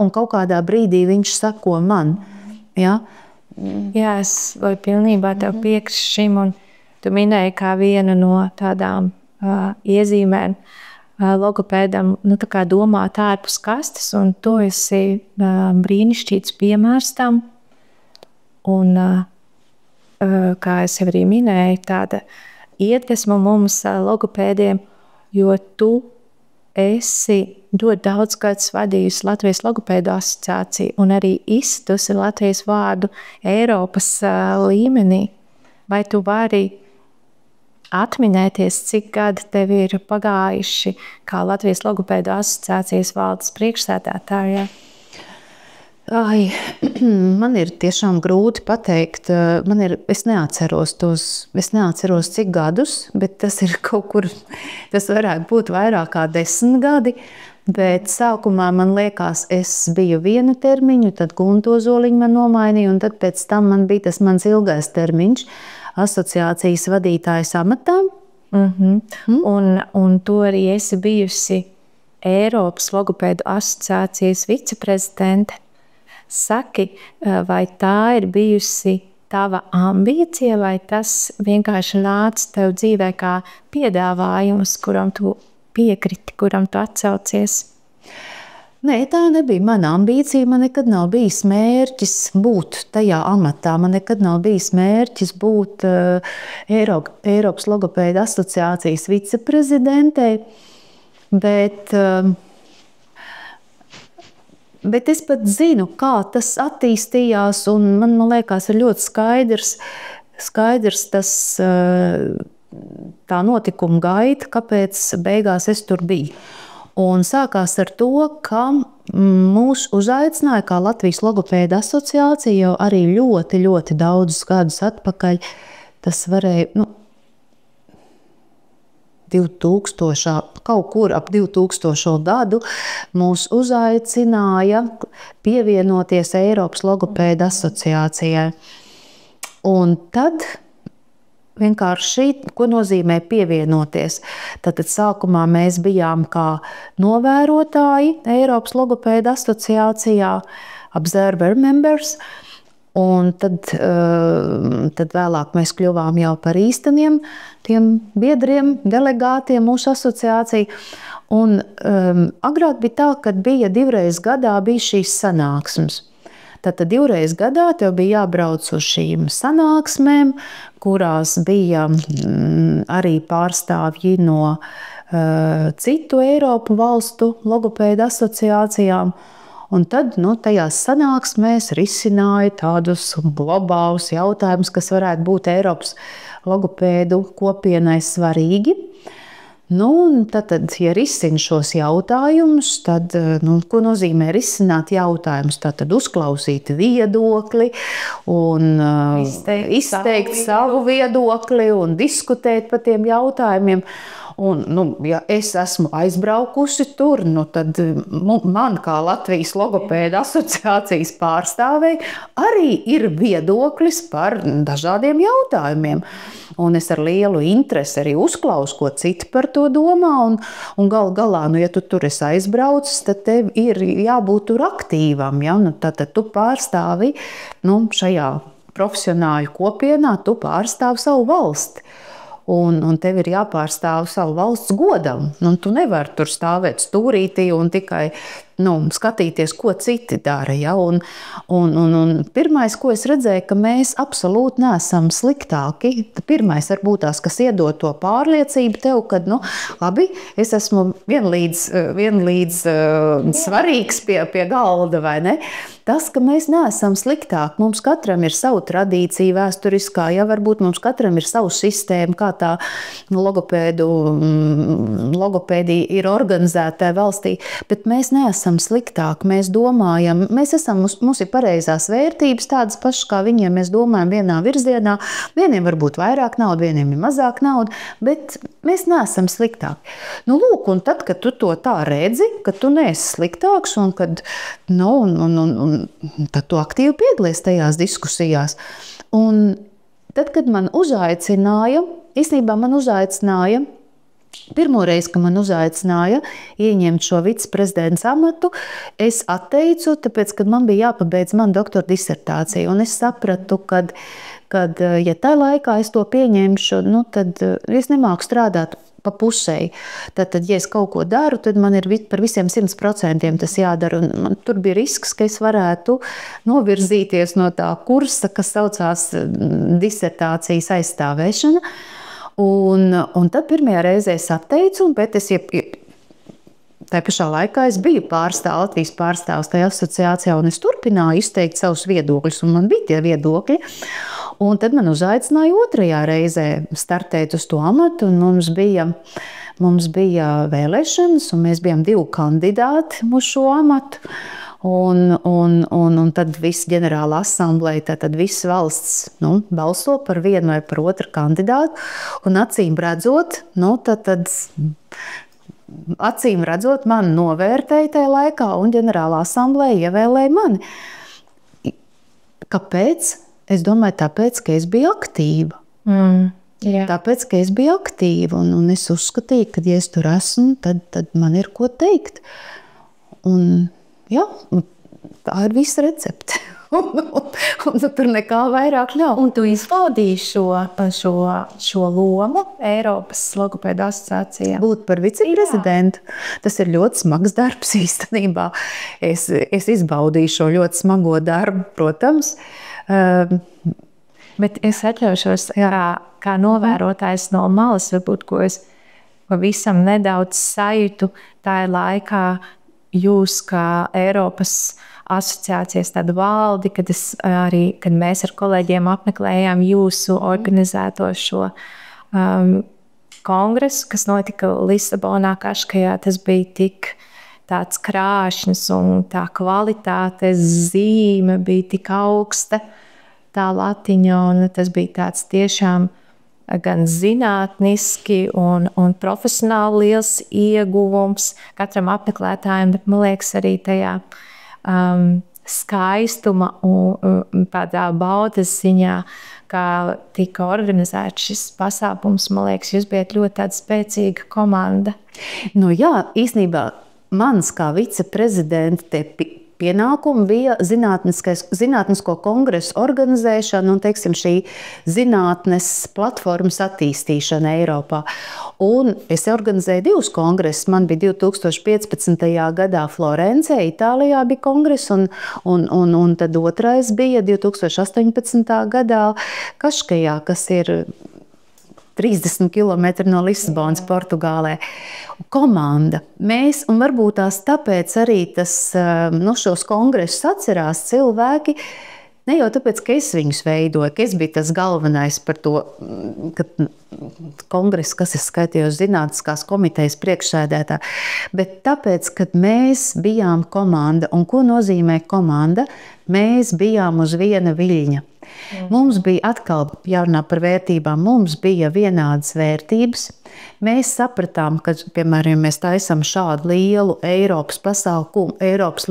un kaut kādā brīdī viņš seko man. Es varu pilnībā tev piekrist šim, un tu minēji kā vienu no tādām iezīmēm logopēdam, tā kā domāt ārpus kastes, un tu esi brīnišķīgs piemērs tam. Un, kā es jau arī minēju, tāda iedvesma mums logopēdiem, jo tu esi ļoti daudz gadus vadījusi Latvijas logopēdu asociāciju un arī iztusi Latvijas vārdu Eiropas līmenī. Vai tu vari atminēties, cik gadi tev ir pagājuši kā Latvijas logopēdu asociācijas valdes priekšsēdētājai? Man ir tiešām grūti pateikt. Es neatceros cik gadus, bet tas ir kaut kur, tas varētu būt vairāk kā 10 gadi. Bet sākumā man liekas, es biju vienu termiņu, tad Gunto Zoliņu man nomainīja, un tad pēc tam man bija tas mans ilgais termiņš asociācijas vadītājas amatā. Un tu arī esi bijusi Eiropas logopēdu asociācijas viceprezidente. Saki, vai tā ir bijusi tava ambīcija, vai tas vienkārši nāca tev dzīvē kā piedāvājums, kuram tu piekriti, kuram tu atsaucies? Nē, tā nebija mana ambīcija. Man nekad nav bijis mērķis būt tajā amatā. Man nekad nav bijis mērķis būt Eiropas logopēdu asociācijas viceprezidentei. Bet es pat zinu, kā tas attīstījās. Man liekas, ir ļoti skaidrs tas, tā notikuma gaita, kāpēc beigās es tur biju. Un sākās ar to, ka mūs uzaicināja kā Latvijas logopēdu asociācija jau arī ļoti, ļoti daudzus gadus atpakaļ. Tas varēja 2000, kaut kur ap 2000. Gadu mūs uzaicināja pievienoties Eiropas logopēdu asociācijai. Un tad vienkārši, ko nozīmē pievienoties. Tātad sākumā mēs bijām kā novērotāji Eiropas logopēdu asociācijā, observer members, un tad vēlāk mēs kļuvām jau par īsteniem tiem biedriem, delegātiem mūsu asociācija. Un agrāk bija tā, ka bija 2 reizes gadā bija šīs sanāksmes. Tātad 2 reizes gadā tev bija jābrauc uz šīm sanāksmēm, kurās bija arī pārstāvji no citu Eiropu valstu logopēdu asociācijām. Un tad tajās sanāksmēs risināja tādus globālus jautājumus, kas varētu būt Eiropas logopēdu kopienai svarīgi. Tad, ja risina šos jautājumus, tad, ko nozīmē risināt jautājumus? Tad uzklausīt viedokli un izteikt savu viedokli un diskutēt par tiem jautājumiem. Un, ja es esmu aizbraukusi tur, tad man kā Latvijas logopēdu asociācijas pārstāvei arī ir viedoklis par dažādiem jautājumiem. Un es ar lielu interesi arī uzklausu, ko citi par to domā. Un galu galā, ja tu tur esi aizbraucis, tad tev ir jābūt tur aktīvam. Ja? Tad tu pārstāvi šajā profesionāļu kopienā, tu pārstāvi savu valsti. Un tev ir jāpārstāv savu valsts godam. Tu nevari tur stāvēt stūrītī un tikai skatīties, ko citi dara. Ja? Un pirmais, ko es redzēju, ka mēs absolūti neesam sliktāki. Pirmais varbūt tās, kas iedod to pārliecību tev, ka labi, es esmu vienlīdz svarīgs pie galda, vai ne? Tas, ka mēs neesam sliktāki, mums katram ir savu tradīciju vēsturiskā, ja varbūt mums katram ir savu sistēmu, kā tā logopēdija ir organizēta valstī, bet mēs neesam sliktāki, mēs domājam, mums ir pareizās vērtības, tādas pašas kā viņiem, mēs domājam vienā virzienā, vieniem varbūt vairāk naudu, vieniem ir mazāk naudu, bet mēs neesam sliktāki. Lūk, un tad, kad tu to tā redzi, ka tu neesi sliktāks un kad, tad tu aktīvi piedalies tajās diskusijās. Un tad, kad man uzaicināja, pirmo reizi, kad man uzaicināja ieņemt šo viceprezidents amatu, es atteicu, tāpēc, kad man bija jāpabeidz mana doktora disertācija. Un es sapratu, kad ja tā laikā es to pieņemšu, tad es nemāku strādāt pa pusēji. Tad, ja es kaut ko daru, tad man ir par visiem 100% tas jādara. Un tur bija risks, ka es varētu novirzīties no tā kursa, kas saucās disertācijas aizstāvēšana. Un tad pirmajā reizē es atteicu, bet tajā pašā laikā es biju Latvijas pārstāvs tajā asociācijā, un es turpināju izteikt savus viedokļus, un man bija tie viedokļi. Un tad man uzaicināja otrajā reizē startēt uz to amatu, un mums bija vēlēšanas, un mēs bijām 2 kandidāti uz šo amatu. Un tad viss ģenerāla asambleja, tad viss valsts balso par vienu vai par otru kandidātu, un acīm redzot, mani novērtēja tajā laikā, un ģenerāla asambleja ievēlēja mani. Kāpēc? Es domāju, tāpēc, ka es biju aktīva. Jā. Tāpēc, ka es biju aktīva un es uzskatīju, ka, ja es tur esmu, tad man ir ko teikt. Un, jā, tā ir visa recepte. un tur nekā vairāk nav. Un tu izbaudīji šo lomu Eiropas logopēdu asociācijā? Būt par viceprezidentu, tas ir ļoti smags darbs īstenībā. Es izbaudīju šo ļoti smago darbu, protams. Bet es atļaušos, kā novērotājs no malas, varbūt, ko es pavisam nedaudz sajūtu tajā laikā, jūs kā Eiropas asociācijas tādu valdi, kad mēs ar kolēģiem apmeklējām jūsu organizēto šo kongresu, kas notika Lisabonā, Kaškajā, tas bija tik tāds krāšņs un tā kvalitātes zīme bija tik augsta, tā latiņa, un tas bija tāds tiešām gan zinātniski un profesionāli liels ieguvums katram apmeklētājam, bet man liekas arī tajā skaistuma un tādā baudas ziņā, kā tika organizēts šis pasākums. Man liekas, jūs bijat ļoti tāda spēcīga komanda. Nu jā, īstenībā mans kā viceprezidenta pienākumi bija zinātnisko kongresu organizēšana un, teiksim, šī zinātnes platformas attīstīšana Eiropā. Un es organizēju 2 kongresus. Man bija 2015. gadā Florencē, Itālijā bija kongress, un tad otrais bija 2018. gadā Kaškajā, kas ir 30 km no Lisabonas, Portugālē. Komanda. Mēs, un varbūt tās tāpēc arī šos kongresus atcerās cilvēki, ne jau tāpēc, ka es viņus veidoju, ka es biju tas galvenais par to, ka kongresu, kas es skaitījos zinātniskās komitejas priekšsēdētā, bet tāpēc, ka mēs bijām komanda. Un ko nozīmē komanda? Mēs bijām uz viena viļņa. Mums bija atkal jārunā par vērtībām, mums bija vienādas vērtības. Mēs sapratām, ka, piemēram, ja mēs taisam šādu lielu Eiropas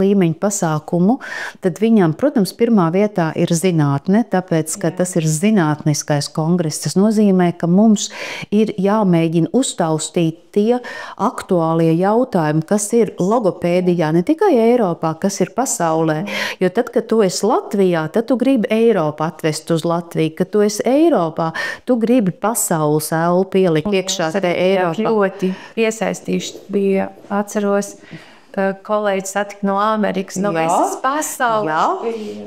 līmeņa pasākumu, tad viņam, protams, pirmā vietā ir zinātne, tāpēc, ka tas ir zinātniskais kongress. Tas nozīmē, ka mums ir jāmēģina uztaustīt tie aktuālie jautājumi, kas ir logopēdijā, ne tikai Eiropā, kas ir pasaulē. Jo tad, kad tu esi Latvijā, tad tu gribi Eiropu atvest uz Latviju. Kad tu esi Eiropā, tu gribi pasaules ēlu pielikt iekšā te Eiropā. Ļoti iesaistījuši bija, atceros, kolēģis satika no Amerikas, no visas pasaules.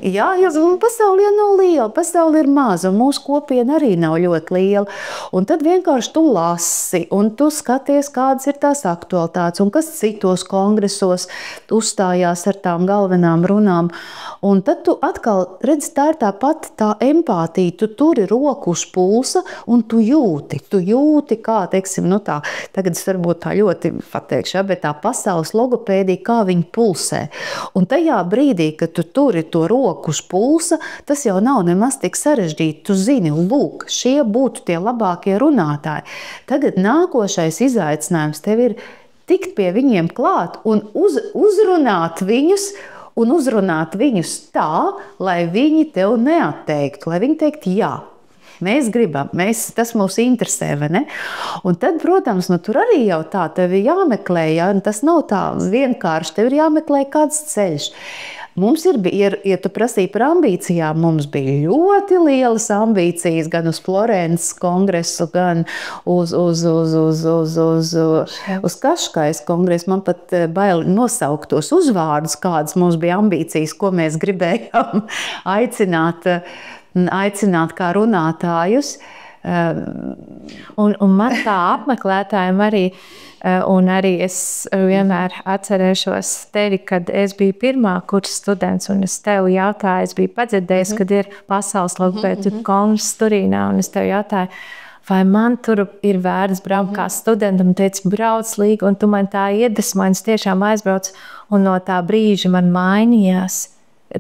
Jā, pasaule nav liela, pasaule ir maza, un mūsu kopiena arī nav ļoti liela. Un tad vienkārši tu lasi, un tu skaties, kādas ir tās aktualitātes, un kas citos kongresos uzstājās ar tām galvenām runām. Un tad tu atkal redzi, tā ir tā pati tā empātija, tu turi roku uz pulsa, un tu jūti, kā, teiksim, tagad es varbūt tā ļoti pateikšu, bet tā pasaules logopēdija, kā viņi pulsē. Un tajā brīdī, kad tu turi to roku uz pulsa, tas jau nav nemaz tik sarežģīti. Tu zini, lūk, šie būtu tie labākie runātāji. Tagad nākošais izaicinājums tev ir tikt pie viņiem klāt un uzrunāt viņus tā, lai viņi tev neatteiktu, lai viņi teiktu jā. Mēs gribam, tas mūs interesē, vai ne? Un tad, protams, tur arī jau tā, tev ir jāmeklē, tas nav tā vienkārši, tev ir jāmeklē kāds ceļš. Mums ja tu prasīji par ambīcijām, mums bija ļoti lielas ambīcijas gan uz Florences kongresu, gan uz Kaškajas kongresu. Man pat bail nosaukt tos uzvārdus, kādas mums bija ambīcijas, ko mēs gribējām aicināt kā runātājus. Un man tā apmeklētājiem arī, un arī es vienmēr atcerēšos tevi, kad es biju pirmā kursa students, un es tev jautāju, es biju padzirdējis, kad ir pasaules logopēdu kongress Turīnā, un es tev jautāju, vai man tur ir vērts braukt kā studentam, un teici, brauc līga, un tu man tā iedvesmoji, es tiešām aizbraucu, un no tā brīža man mainījās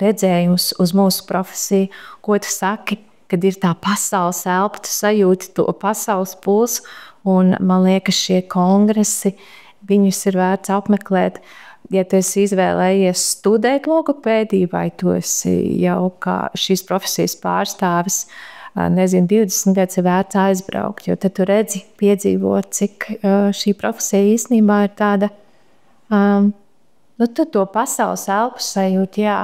redzējums uz mūsu profesiju, ko tu saki, kad ir tā pasaules elpa, tu sajūti to pasaules pulsu, un man liekas, šie kongresi, viņus ir vērts apmeklēt. Ja tu esi izvēlējies studēt logopēdiju, vai tu esi jau kā šīs profesijas pārstāvis, nezinu, 20 gadus ir vērts aizbraukt, jo tad tu redzi, piedzīvot, cik šī profesija īstenībā ir tāda, tu to pasaules elpu sajūti, jā,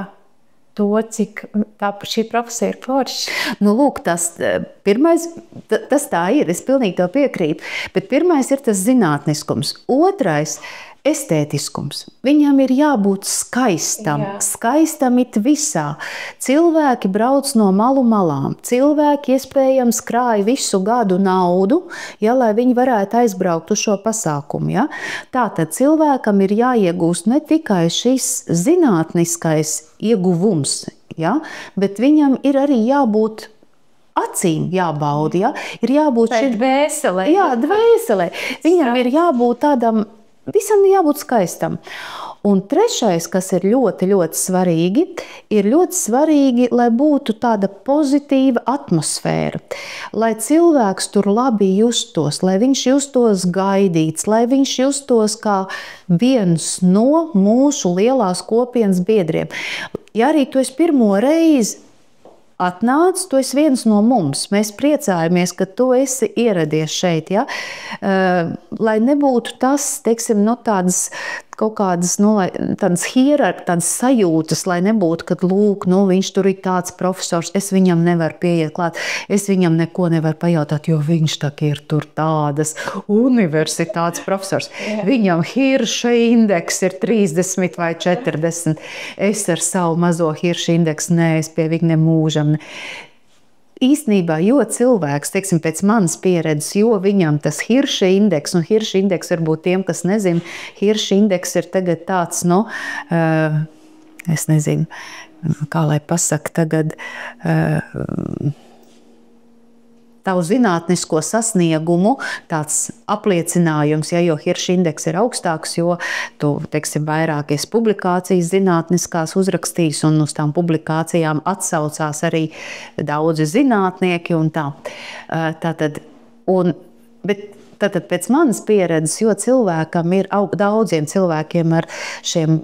to, cik šī profesija ir forša. Nu, lūk, tas tā ir, es pilnīgi to piekrītu, bet pirmais ir tas zinātniskums. Otrais – estētiskums. Viņam ir jābūt skaistam, skaistam it visā. Cilvēki brauc no malu malām. Cilvēki iespējams krāja visu gadu naudu, lai viņi varētu aizbraukt uz šo pasākumu. Ja? Tātad cilvēkam ir jāiegūst ne tikai šis zinātniskais ieguvums, bet viņam ir arī jābūt acīm jābauda. Ja? Ir jābūt dvēselē. Jā, dvēselē. Viņam ir jābūt tādam, visam jābūt skaistam. Un trešais, kas ir ļoti, ļoti svarīgi, ir ļoti svarīgi, lai būtu tāda pozitīva atmosfēra. Lai cilvēks tur labi justos, lai viņš justos gaidīts, lai viņš justos kā viens no mūsu lielās kopienas biedriem. Ja arī tu esi pirmo reizi atnāc, tu esi viens no mums. Mēs priecājamies, ka tu esi ieradies šeit. Ja? Lai nebūtu tas, teiksim, tādas kaut kādas tādas sajūtas, lai nebūtu, ka lūk, viņš tur ir tāds profesors, es viņam nevaru pieiet klāt, es viņam neko nevaru pajautāt, jo viņš ir tur tādas universitātes profesors. Viņam Hirša indeks ir 30 vai 40. Es ar savu mazo Hirša indeksu, es pie viņa nemūžam. Īstenībā, jo cilvēks, teiksim, pēc manas pieredzes, jo viņam tas Hirša indeks, un Hirša indeks varbūt tiem, kas nezina, Hirša indeks ir tagad tāds, es nezinu, kā lai pasaka tagad, tavu zinātnisko sasniegumu tāds apliecinājums, jo Hirša indeks ir augstāks, jo tu, teiksim, vairāk esi publikācijas zinātniskās uzrakstījis, un uz tām publikācijām atsaucās arī daudzi zinātnieki un tā. Tātad pēc manas pieredzes, jo cilvēkam ir daudziem cilvēkiem ar šiem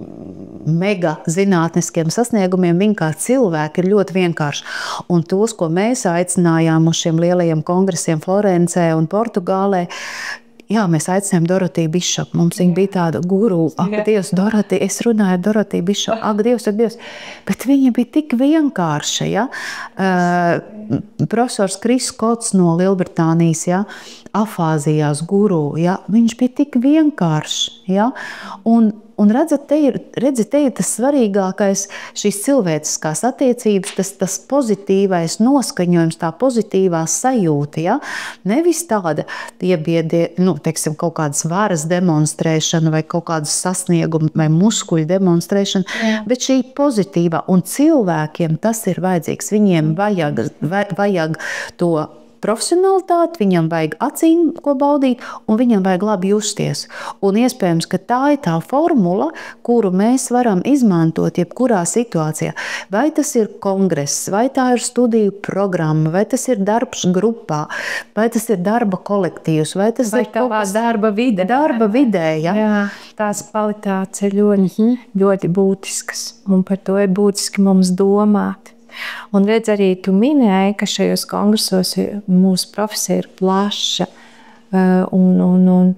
mega zinātniskiem sasniegumiem, viņi kā cilvēki ir ļoti vienkārši. Un tos, ko mēs aicinājām uz šiem lielajiem kongresiem Florencē un Portugālē, mēs aicinājām Dorotiju Bišopu. Mums viņa bija tāda guru. Ak, Dievs, Dorotija, es runāju ar Dorotiju Bišopu. Ak, Dievs. Bet viņa bija tik vienkārša. Ja? Profesors Kris Kots no Lielbritānijas, afāzijās guru. Ja? Viņš bija tik vienkāršs. Ja? Un redzat, te ir tas svarīgākais, šīs cilvēciskās attiecības, tas pozitīvais noskaņojums, tā pozitīvā sajūta. Ja? Nevis tāda teiksim, kaut kādas varas demonstrēšana vai kaut kādas sasniegumu vai muskuļu demonstrēšana, bet šī pozitīvā. Un cilvēkiem tas ir vajadzīgs. Viņiem vajag to profesionalitāti, viņam vajag acīm, ko baudīt, un viņam vajag labi justies. Un iespējams, ka tā ir tā formula, kuru mēs varam izmantot jebkurā situācijā. Vai tas ir kongress, vai tā ir studiju programma, vai tas ir darbs grupā, vai tas ir darba kolektīvs, vai tas ir darba vide. Darba vidē, Jā, tās kvalitātes ir ļoti, ļoti būtiskas, un par to ir būtiski mums domāt. Un redz, arī tu minēji, ka šajos kongresos mūsu profesija ir plaša, un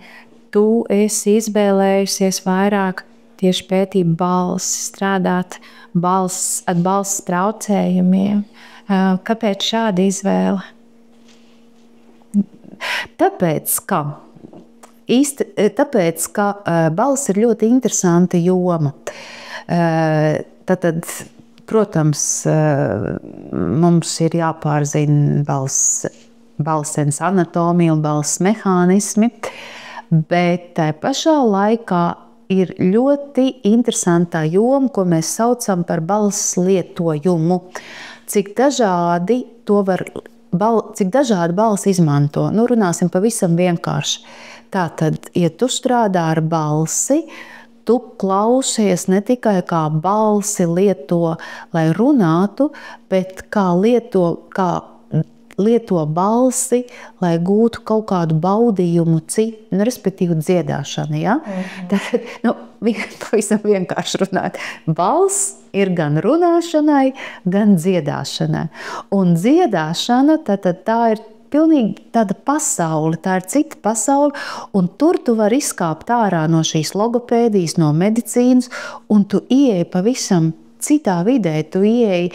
tu esi izvēlējusies vairāk tieši pētīt balsi, strādāt ar balss traucējumiem. Kāpēc šāda izvēle? Tāpēc, ka balss ir ļoti interesanta joma. Protams, mums ir jāpārzina balss anatomija un balss mehānismi, bet tā pašā laikā ir ļoti interesantā joma, ko mēs saucam par balss lietojumu. Cik dažādi balsi izmanto. Runāsim pavisam vienkārši. Tātad, ja tu strādā ar balsi, tu klausies ne tikai kā balsi lieto, lai runātu, bet kā lieto balsi, lai gūtu kaut kādu baudījumu citu, respektīvi dziedāšanu. Ja? Tad, pavisam vienkārši runāt. Balss ir gan runāšanai, gan dziedāšanai. Un dziedāšana tā ir pilnīgi tāda pasaule, tā ir cita pasaule, un tur tu vari izkāpt ārā no šīs logopēdijas, no medicīnas, un tu ieeji pavisam citā vidē, tu ieeji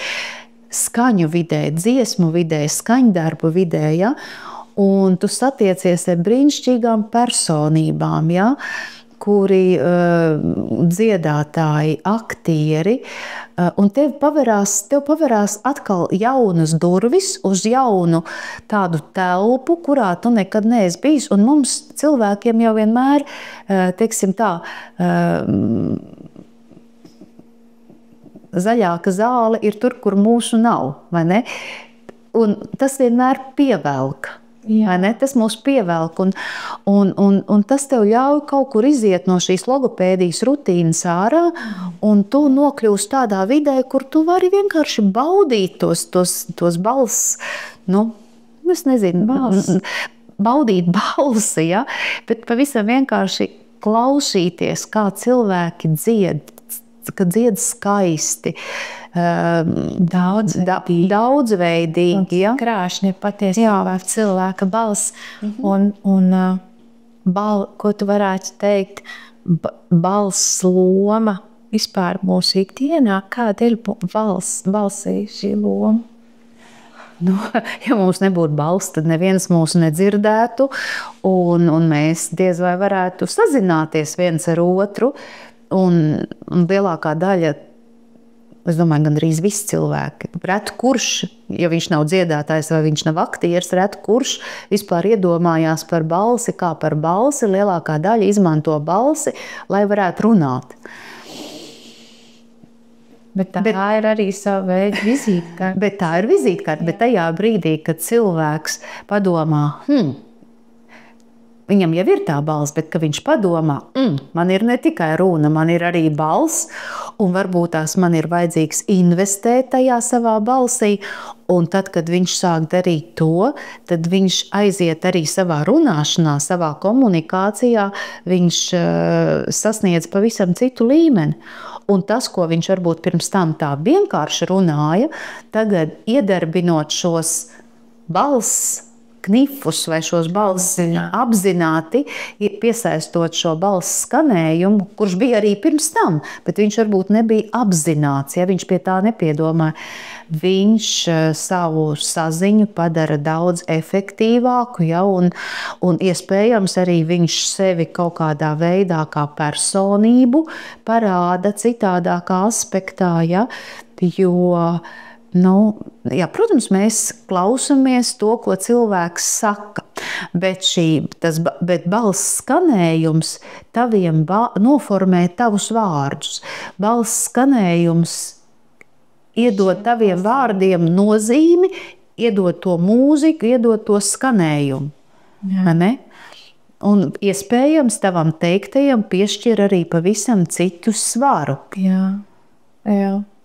skaņu vidē, dziesmu vidē, skaņdarbu vidē, ja? Un tu satiecies ar brīnišķīgām personībām, ja? Kuri dziedātāji, aktieri, un tev paverās atkal jaunas durvis uz jaunu tādu telpu, kurā tu nekad neesi bijis, un mums cilvēkiem jau vienmēr, teiksim tā, zaļāka zāle ir tur, kur mūsu nav, vai ne? Un tas vienmēr pievelk. Tas mūs pievelk, un tas tev ļauj kaut kur iziet no šīs logopēdijas rutīnas ārā, un tu nokļūsi tādā vidē, kur tu vari vienkārši baudīt tos balss, es nezinu, baudīt balsi, ja? Bet pavisam vienkārši klausīties, kā cilvēki dzied, ka dzied skaisti, daudzveidīgi, ja? Krāšņi ir patiesībā cilvēka balss. Un ko tu varētu teikt, balss loma vispār mūsu ikdienā? Kāda ir balsī šī loma? Ja mums nebūtu balss, tad neviens mūs nedzirdētu, un mēs diez vai varētu sazināties viens ar otru, un lielākā daļa, es domāju, gandrīz visi cilvēki. Reti kurš, ja viņš nav dziedātājs vai viņš nav aktieris, reti kurš vispār iedomājās par balsi, kā par balsi. Lielākā daļa izmanto balsi, lai varētu runāt. Bet tā ir arī sava veida vizītkarte. Bet tā ir vizītkarte, bet tajā brīdī, kad cilvēks padomā, viņam jau ir tā balss, bet ka viņš padomā, man ir ne tikai runa, man ir arī balss, un varbūt tās man ir vajadzīgs investēt tajā savā balsī, un tad, kad viņš sāk darīt to, tad viņš aiziet arī savā runāšanā, savā komunikācijā, viņš sasniedz pavisam citu līmeni. Un tas, ko viņš varbūt pirms tam tā vienkārši runāja, tagad iedarbinot šos balss knifus vai šos balss apzināti, piesaistot šo balss skanējumu, kurš bija arī pirms tam, bet viņš varbūt nebija apzināts, ja viņš pie tā nepiedomāja. Viņš savu saziņu padara daudz efektīvāku, ja, un iespējams arī viņš sevi kaut kādā veidā kā personību parāda citādākā aspektā, ja, jo protams, mēs klausāmies to, ko cilvēks saka, bet balss skanējums noformē tavus vārdus. Balss skanējums iedod taviem vārdiem nozīmi, iedod to mūziku, iedod to skanējumu. Ne? Un iespējams tavam teiktajam piešķir arī pavisam citu svaru. Jā,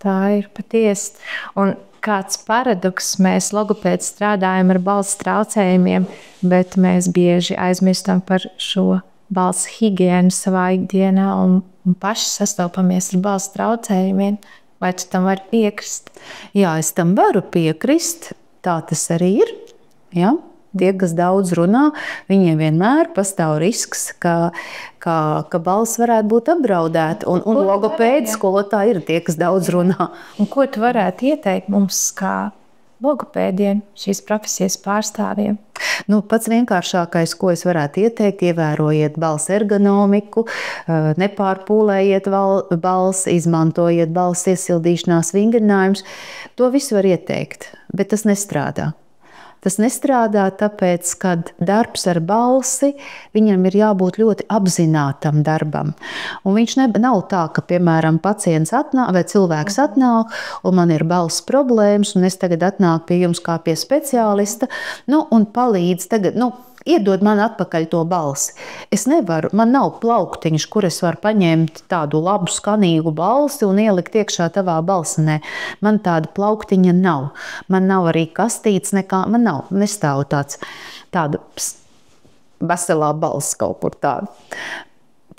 tā ir patiesi. Un kāds paradoks, mēs logopēdi strādājam ar balss traucējumiem, bet mēs bieži aizmirstam par šo balss higiēnu savā ikdienā un paši sastopamies ar balss traucējumiem. Vai tu tam vari piekrist? Jā, es tam varu piekrist. Tā tas arī ir. Ja? Tie, kas daudz runā, viņiem vienmēr pastāv risks, ka balss varētu būt apdraudēta. Un logopēdi skolotāji ir tie, kas daudz runā. Un ko tu varētu ieteikt mums kā logopēdiem, šīs profesijas pārstāvjiem? Pats vienkāršākais, ko es varētu ieteikt, ievērojiet balss ergonomiku, nepārpūlējiet balsi, izmantojiet balss iesildīšanās vingrinājumus. To visu var ieteikt, bet tas nestrādā. Tas nestrādā tāpēc, ka darbs ar balsi, viņam ir jābūt ļoti apzinātam darbam. Un viņš nav tā, ka, piemēram, pacients atnāk vai cilvēks atnāk, un man ir balss problēmas, un es tagad atnāku pie jums kā pie speciālista, un palīdz tagad, iedod man atpakaļ to balsi. Es nevaru, man nav plauktiņš, kur es varu paņemt tādu labu, skanīgu balsi un ielikt iekšā tavā balsinē. Man tāda plauktiņa nav. Man nav arī kastītes nekā, man nav, nestāv tāda veselā balss kaut kur tāda.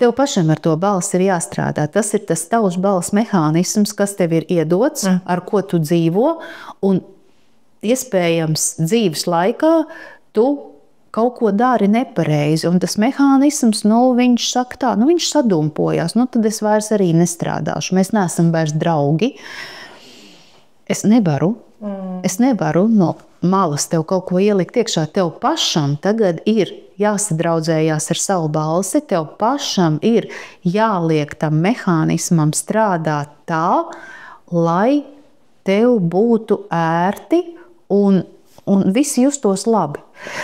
tev pašam ar to balsi ir jāstrādā. Tas ir tas tavs balss mehānisms, kas tev ir iedots, ar ko tu dzīvo, un iespējams dzīves laikā tu kaut ko dari nepareizi, un tas mehānisms, viņš saka tā, viņš sadumpojās, tad es vairs arī nestrādāšu, mēs neesam vairs draugi. Es nevaru no malas tev kaut ko ielikt iekšā. Tev pašam tagad ir jāsadraudzējās ar savu balsi, tev pašam ir jāliek tam mehānismam strādāt tā, lai tev būtu ērti un visi justos labi.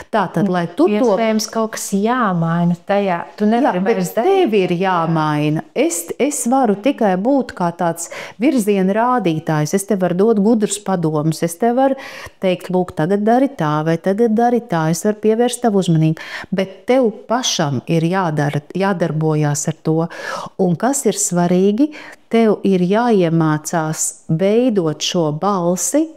Tātad, lai tu iespējams kaut kas jāmaina tajā. Tu nevari vairs darīt. Tev ir jāmaina. Es varu tikai būt kā tāds virziena rādītājs. Es tev varu dot gudrus padomus. Es tev varu teikt, lūk, tagad dari tā vai tagad dari tā. Es varu pievērst tavu uzmanību. Bet tev pašam ir jādarbojās ar to. Un kas ir svarīgi, tev ir jāiemācās veidot šo balsi.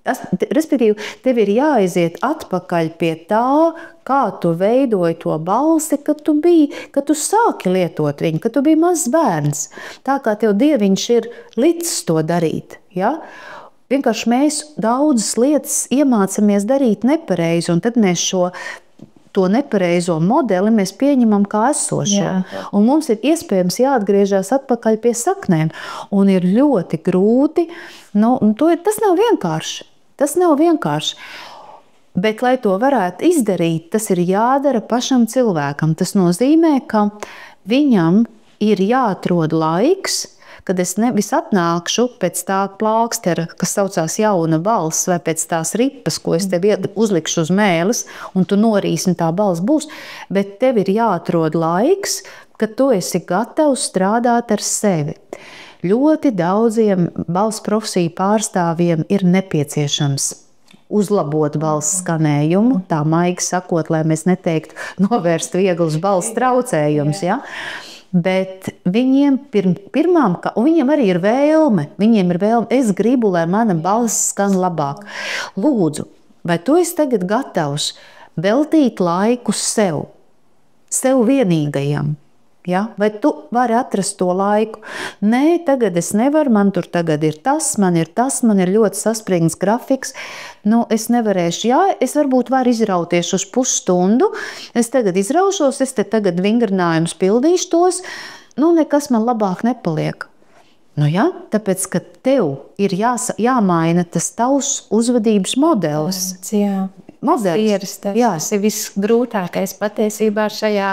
Respektīvi, tev ir jāaiziet atpakaļ pie tā, kā tu veidoji to balsi, kad tu sāki lietot viņu, kad tu biji mazs bērns. Tā kā tev Dieviņš ir licis to darīt. Ja? Vienkārši mēs daudzas lietas iemācāmies darīt nepareizi, un tad mēs to nepareizo modeli mēs pieņemam kā esošo. Un mums ir iespējams jāatgriežas atpakaļ pie saknēm. Un ir ļoti grūti, tas nav vienkārši. Tas nav vienkārši. Bet, lai to varētu izdarīt, tas ir jādara pašam cilvēkam. Tas nozīmē, ka viņam ir jāatrod laiks, kad es nevis atnākšu pēc tā plākstera, kas saucās jauna balss, vai pēc tās ripas, ko es tev uzlikšu uz mēles, un tu norīsi, un tā balss būs, bet tev ir jāatrod laiks, kad tu esi gatavs strādāt ar sevi. Ļoti daudziem balss profesiju pārstāvjiem ir nepieciešams uzlabot balss skanējumu, tā maigi sakot, lai mēs neteiktu novērst vieglus balss traucējumus. Ja? Bet viņiem viņiem arī ir vēlme. Viņiem ir vēlme, es gribu, lai mana balss skan labāk. Lūdzu, vai tu esi tagad gatavs veltīt laiku sev vienīgajam? Ja? Vai tu vari atrast to laiku? Nē, tagad es nevaru, man tur tagad ir tas, man ir ļoti saspringts grafiks. Es nevarēšu, es varbūt varu izrauties uz pusstundu. Es tagad izraušos, es te tagad vingrinājumus pildīšu tos. Nekas man labāk nepaliek. Tāpēc, ka tev ir jāmaina tas tavs uzvedības modelis. Tas ir visgrūtākais patiesībā šajā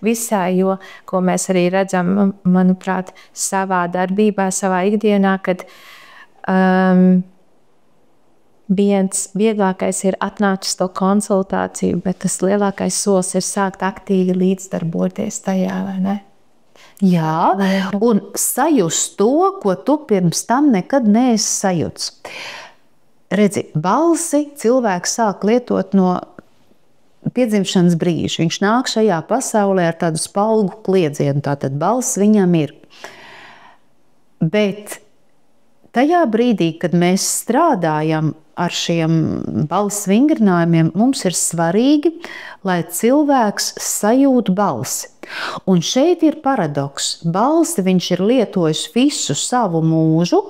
visā, jo, ko mēs arī redzam, manuprāt, savā darbībā, savā ikdienā, kad viens vieglākais ir atnākt uz to konsultāciju, bet tas lielākais solis ir sākt aktīvi līdzdarboties tajā, vai ne? Jā, un sajust to, ko tu pirms tam nekad neesi sajuts. Redzi, balsi cilvēks sāk lietot no piedzimšanas brīža. Viņš nāk šajā pasaulē ar tādu spalgu kliedzienu, tātad balss viņam ir. Bet tajā brīdī, kad mēs strādājam ar šiem balss vingrinājumiem, mums ir svarīgi, lai cilvēks sajūt balsi. Un šeit ir paradoks. Balsi viņš ir lietojis visu savu mūžu,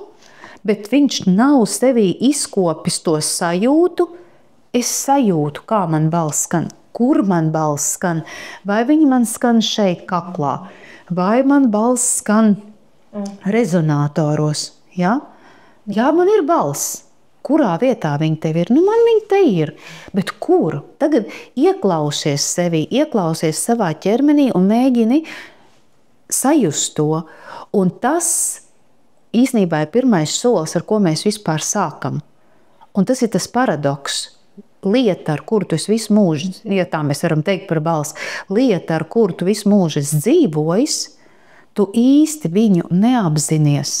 bet viņš nav sevī izkopis to sajūtu. Es sajūtu, kā man balss skan, kur man balss skan, vai viņa man skan šeit kaklā, vai man balss skan rezonatoros. Ja? Jā, man ir balss. Kurā vietā viņa tev ir? Man viņa te ir. Bet kur? Tagad ieklausies sevi, ieklausies savā ķermenī un mēģini sajust to. Un tas īstenībā ir pirmais solis, ar ko mēs vispār sākam. Un tas ir tas paradoks. Lieta, ar kuru tu visu mūžu, ja tā mēs varam teikt par balsi, lieta, ar kuru tu visu mūžu dzīvojis, tu īsti viņu neapzinies.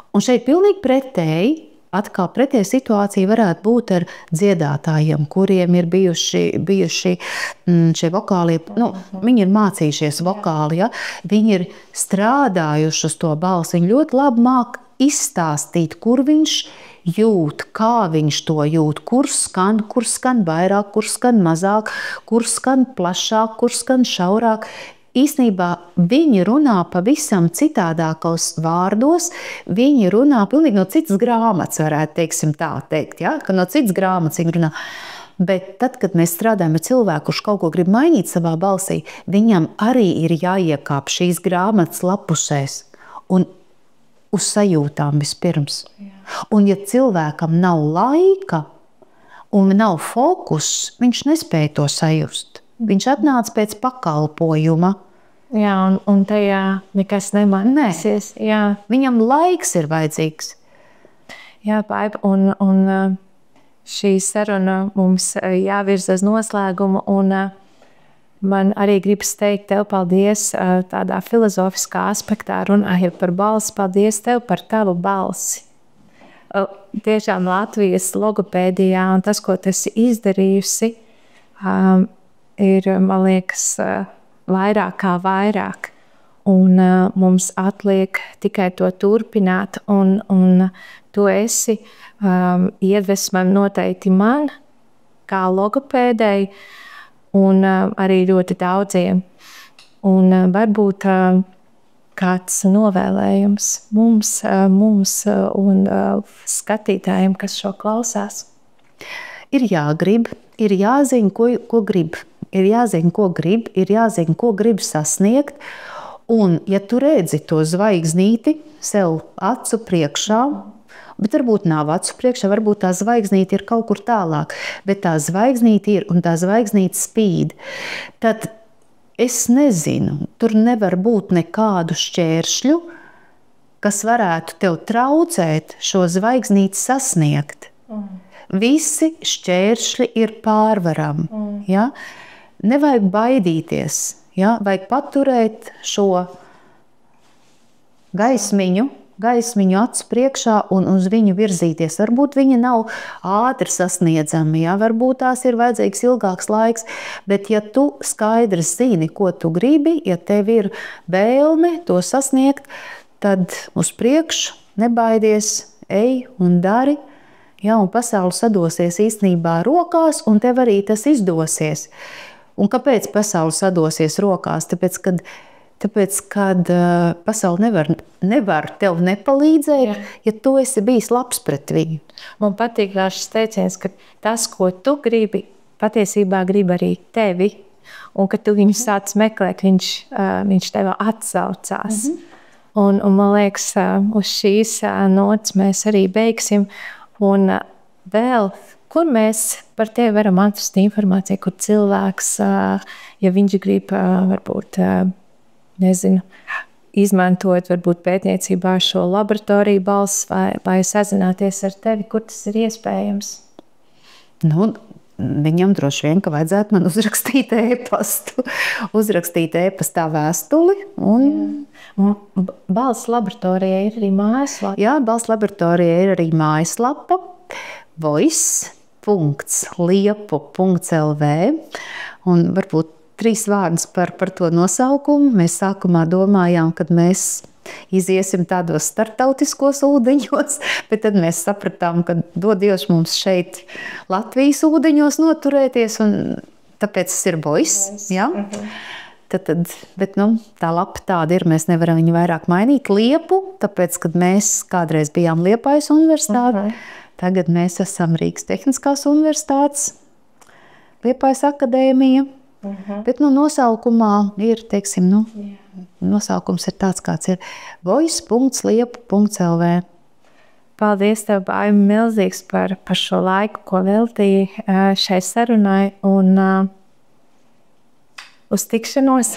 Un šeit pilnīgi pretēji, atkal pretēja situācija varētu būt ar dziedātājiem, kuriem ir bijuši šie vokālie, viņi ir mācījušies vokāli, ja? Viņi ir strādājuši uz to balsi, viņi ļoti labi māk izstāstīt, kur viņš jūt, kā viņš to jūt, kur skan vairāk, kur skan mazāk, kur skan plašāk, kur skan šaurāk. īstenībā viņi runā pavisam citādākos vārdos, viņi runā pilnīgi no citas grāmatas, varētu teiksim tā teikt, ja? Ka no citas grāmatas viņi runā. Bet tad, kad mēs strādājam ar cilvēku, kurš kaut ko grib mainīt savā balsī, viņam arī ir jāiekāp šīs grāmatas lapusēs un uz sajūtām vispirms. Un ja cilvēkam nav laika un nav fokus, viņš nespēja to sajust. Viņš atnāca pēc pakalpojuma. Jā, un tajā nekas nemainīsies. Jā. Viņam laiks ir vajadzīgs. Jā, Baiba, un šī saruna mums jāvirza uz noslēgumu, un man arī gribas teikt tev paldies tādā filozofiskā aspektā, runājot par balsi. Paldies tev par tavu balsi. Tiešām Latvijas logopēdijā un tas, ko tu esi izdarījusi, ir, man liekas, vairāk kā vairāk. Un mums atliek tikai to turpināt, un tu esi iedvesmam noteikti man, kā logopēdei, un arī ļoti daudziem. Un varbūt kāds novēlējums mums un skatītājiem, kas šo klausās. Ir jāgrib, ir jāzina, ko grib. Ir jāzina, ko grib, ir jāzina, ko grib sasniegt. Un, ja tu redzi to zvaigznīti sev acu priekšā, bet varbūt nav acu priekšā, varbūt tā zvaigznīte ir kaut kur tālāk, bet tā zvaigznīte ir un tā zvaigznīte spīd, tad es nezinu, tur nevar būt nekādu šķēršļu, kas varētu tev traucēt šo zvaigznīti sasniegt. Visi šķēršļi ir pārvarami. Ja? Nevajag baidīties, ja? Vajag paturēt šo gaismiņu acu priekšā un uz viņu virzīties. Varbūt viņa nav ātri sasniedzama, ja? Varbūt tās ir vajadzīgs ilgāks laiks, bet ja tu skaidri zini, ko tu gribi, ja tev ir vēlme to sasniegt, tad uz priekšu nebaidies, ej un dari, ja? Un pasaule sadosies īstenībā rokās, un tev arī tas izdosies. Un kāpēc pasaule sadosies rokās? Tāpēc, kad pasaule nevar tev nepalīdzēt, ja tu esi bijis labs pret viņu. Man patīk šis teiciens, ka tas, ko tu gribi, patiesībā grib arī tevi. Un, kad tu viņu sāc meklēt, viņš tev atsaucās. Un man liekas, uz šīs nots mēs arī beigsim. Un vēl, kur mēs par tevi varam atrast informāciju, kur cilvēks, ja viņš grib varbūt izmantot varbūt pētniecībā šo laboratoriju balss vai sazināties ar tevi, kur tas ir iespējams? Viņam droši vien, ka vajadzētu man uzrakstīt e-pastu. Uzrakstīt e-pastā vēstuli. Balss laboratorijai ir arī mājaslapa. Jā, Balss laboratorijai ir arī mājaslapa voice.liepu.lv. Un varbūt 3 vārdus par to nosaukumu. Mēs sākumā domājām, kad mēs iziesim tādos starptautiskos ūdeņos, bet tad mēs sapratām, ka dod Dievs mums šeit Latvijas ūdeņos noturēties, un tāpēc tas ir Voice. Ja? Bet tā lapa tāda ir, mēs nevaram viņu vairāk mainīt. Liepu, tāpēc, kad mēs kādreiz bijām Liepājas universitāte, tagad mēs esam Rīgas Tehniskās universitātes, Liepājas akadēmija. Bet nosaukumā ir, teiksim, nosaukums ir tāds, kāds ir voice.liepu.lv. Paldies tev, Baiba, milzīgs par šo laiku, ko veltīji šai sarunai, un uz tikšanos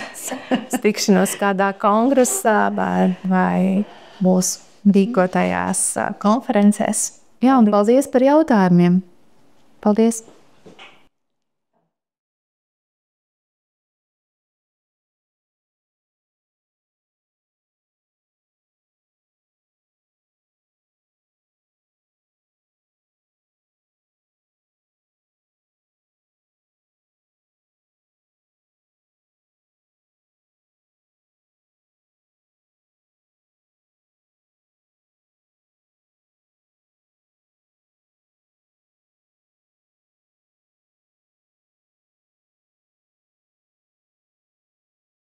kādā kongresā vai mūsu rīkotajās konferencēs. Jā, un paldies par jautājumiem. Paldies!